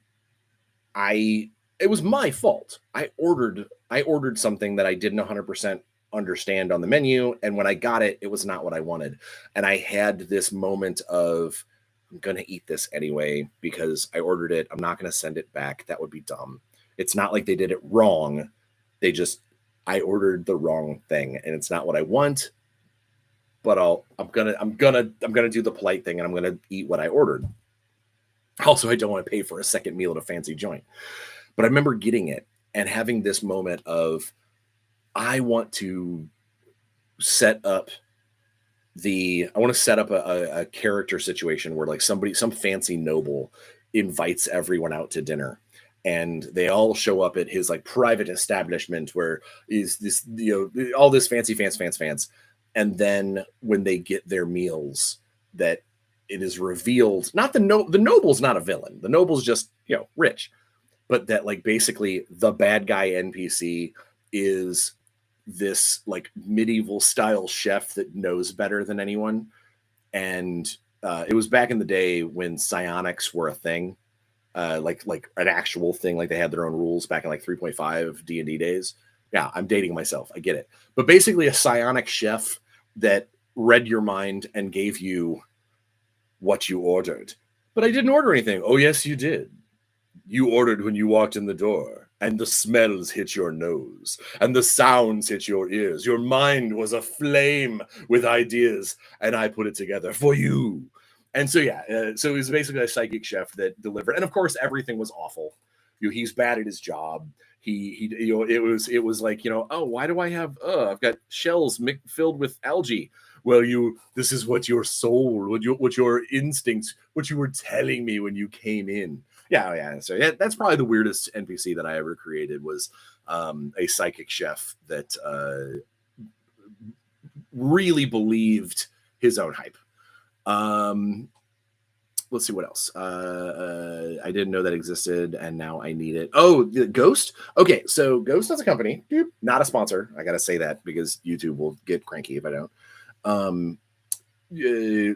it was my fault. I ordered something that I didn't 100% understand on the menu, and when I got it, it was not what I wanted. And I had this moment of, I'm going to eat this anyway because I ordered it. I'm not going to send it back. That would be dumb. It's not like they did it wrong. I ordered the wrong thing, and it's not what I want. But I'm gonna do the polite thing, and I'm gonna eat what I ordered. Also, I don't want to pay for a second meal at a fancy joint. But I remember getting it and having this moment of, I want to set up a character situation where like some fancy noble invites everyone out to dinner, and they all show up at his like private establishment where is this, all this fancy. And then when they get their meals, that it is revealed, not the noble's not a villain. The noble's just, rich, but that like basically the bad guy NPC is this like medieval style chef that knows better than anyone. And it was back in the day when psionics were a thing, like an actual thing, like they had their own rules back in like 3.5 D&D days. Yeah, I'm dating myself, I get it. But basically a psionic chef that read your mind and gave you what you ordered. But I didn't order anything. Oh yes, you did. You ordered when you walked in the door, and the smells hit your nose, and the sounds hit your ears. Your mind was aflame with ideas, and I put it together for you. And so, so he was basically a psychic chef that delivered. And of course, everything was awful. He's bad at his job. It was like, oh, why do I have, I've got shells filled with algae. Well, this is what your soul, what your instincts, what you were telling me when you came in. Yeah. So that's probably the weirdest NPC that I ever created was a psychic chef that really believed his own hype. Let's see what else. I didn't know that existed, and now I need it. Oh, Ghost. Okay, so Ghost as a company, not a sponsor. I gotta say that because YouTube will get cranky if I don't.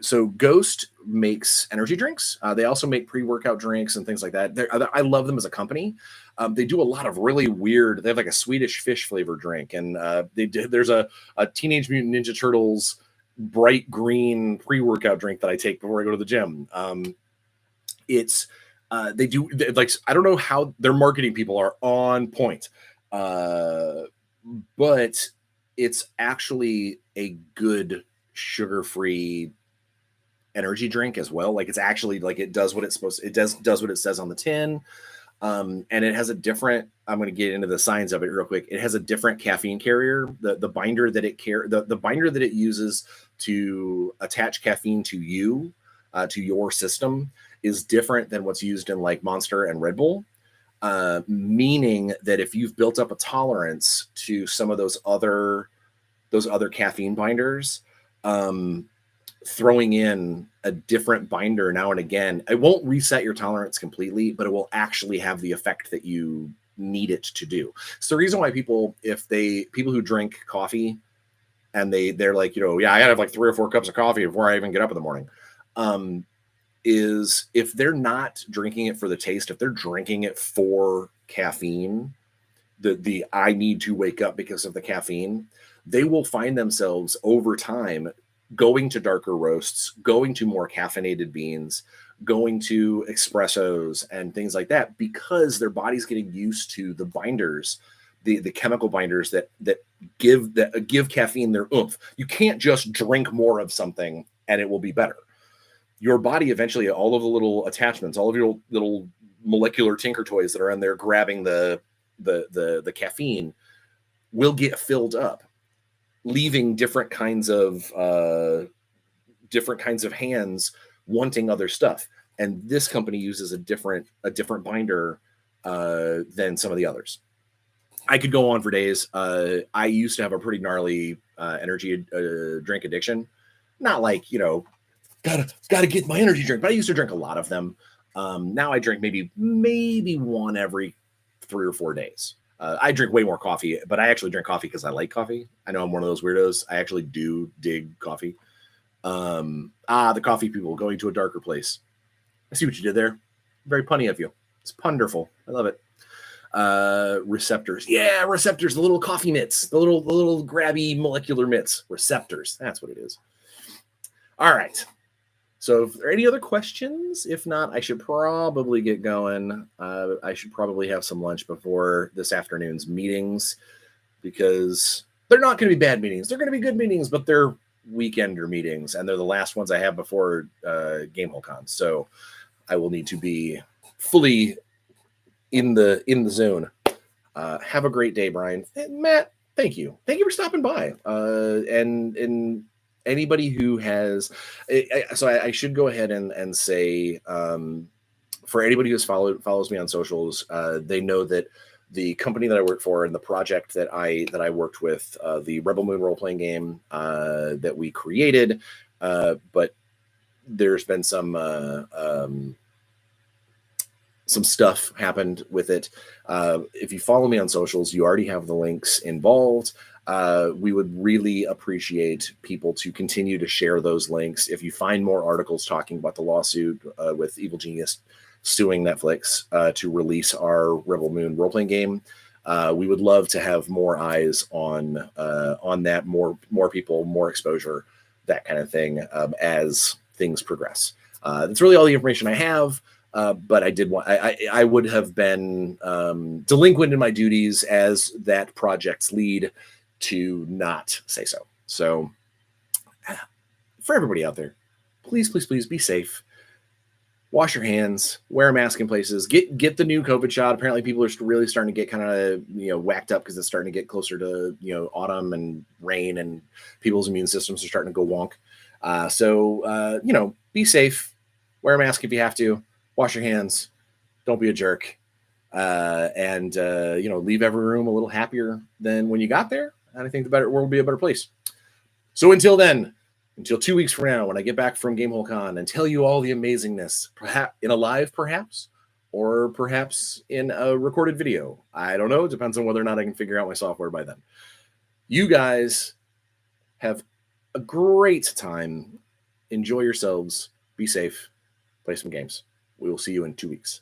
So Ghost makes energy drinks. They also make pre-workout drinks and things like that. I love them as a company. They do a lot of really weird. They have like a Swedish fish flavor drink, and there's a Teenage Mutant Ninja Turtles bright green pre-workout drink that I take before I go to the gym. They do like, I don't know how their marketing people are on point, but it's actually a good sugar-free energy drink as well. Like, it's actually like it does what it's supposed to, it does what it says on the tin. And it has a different, I'm going to get into the science of it real quick. It has a different caffeine carrier. The binder that the binder that it uses to attach caffeine to you, to your system, is different than what's used in like Monster and Red Bull. Meaning that if you've built up a tolerance to some of those other caffeine binders, throwing in a different binder now and again, it won't reset your tolerance completely, but it will actually have the effect that you need it to do. So the reason why people who drink coffee and they're like, yeah, I gotta have like 3 or 4 cups of coffee before I even get up in the morning, is if they're not drinking it for the taste, if they're drinking it for caffeine, the I need to wake up because of the caffeine, they will find themselves over time going to darker roasts, going to more caffeinated beans, going to espressos and things like that, because their body's getting used to the binders, the chemical binders that give caffeine their oomph. You can't just drink more of something and it will be better. Your body eventually, all of the little attachments, all of your little molecular tinker toys that are in there grabbing the caffeine, will get filled up, leaving different kinds of hands wanting other stuff. And this company uses a different binder than some of the others. I could go on for days. I used to have a pretty gnarly energy drink addiction. Not like, gotta get my energy drink, but I used to drink a lot of them. Now I drink maybe one every 3 or 4 days. I drink way more coffee, but I actually drink coffee because I like coffee. I know I'm one of those weirdos. I actually do dig coffee. The coffee people going to a darker place. I see what you did there. Very punny of you. It's punderful. I love it. Receptors. Yeah, receptors, the little coffee mitts, the little grabby molecular mitts. Receptors. That's what it is. All right. So if there are any other questions, if not, I should probably get going. I should probably have some lunch before this afternoon's meetings, because they're not going to be bad meetings. They're going to be good meetings, but they're weekender meetings, and they're the last ones I have before GameHole Con. So I will need to be fully in the zone. Have a great day, Bryan. And Matt, thank you. Thank you for stopping by. And anybody who has, so I should go ahead and say, for anybody who's follows me on socials, they know that the company that I work for and the project that I worked with, the Rebel Moon role-playing game that we created, but there's been some stuff happened with it. If you follow me on socials, you already have the links involved. We would really appreciate people to continue to share those links. If you find more articles talking about the lawsuit with Evil Genius suing Netflix to release our Rebel Moon role-playing game, we would love to have more eyes on that, more people, more exposure, that kind of thing, as things progress. That's really all the information I have. But I would have been delinquent in my duties as that project's lead to not say so. So for everybody out there, please be safe. Wash your hands, wear a mask in places, get the new COVID shot. Apparently people are really starting to get kind of, whacked up because it's starting to get closer to, autumn and rain, and people's immune systems are starting to go wonk. So be safe, wear a mask if you have to, wash your hands, don't be a jerk, and leave every room a little happier than when you got there. And I think the world will be a better place. So until then, until 2 weeks from now, when I get back from GameHole Con and tell you all the amazingness, perhaps in a live, or perhaps in a recorded video. I don't know. It depends on whether or not I can figure out my software by then. You guys have a great time. Enjoy yourselves. Be safe. Play some games. We will see you in 2 weeks.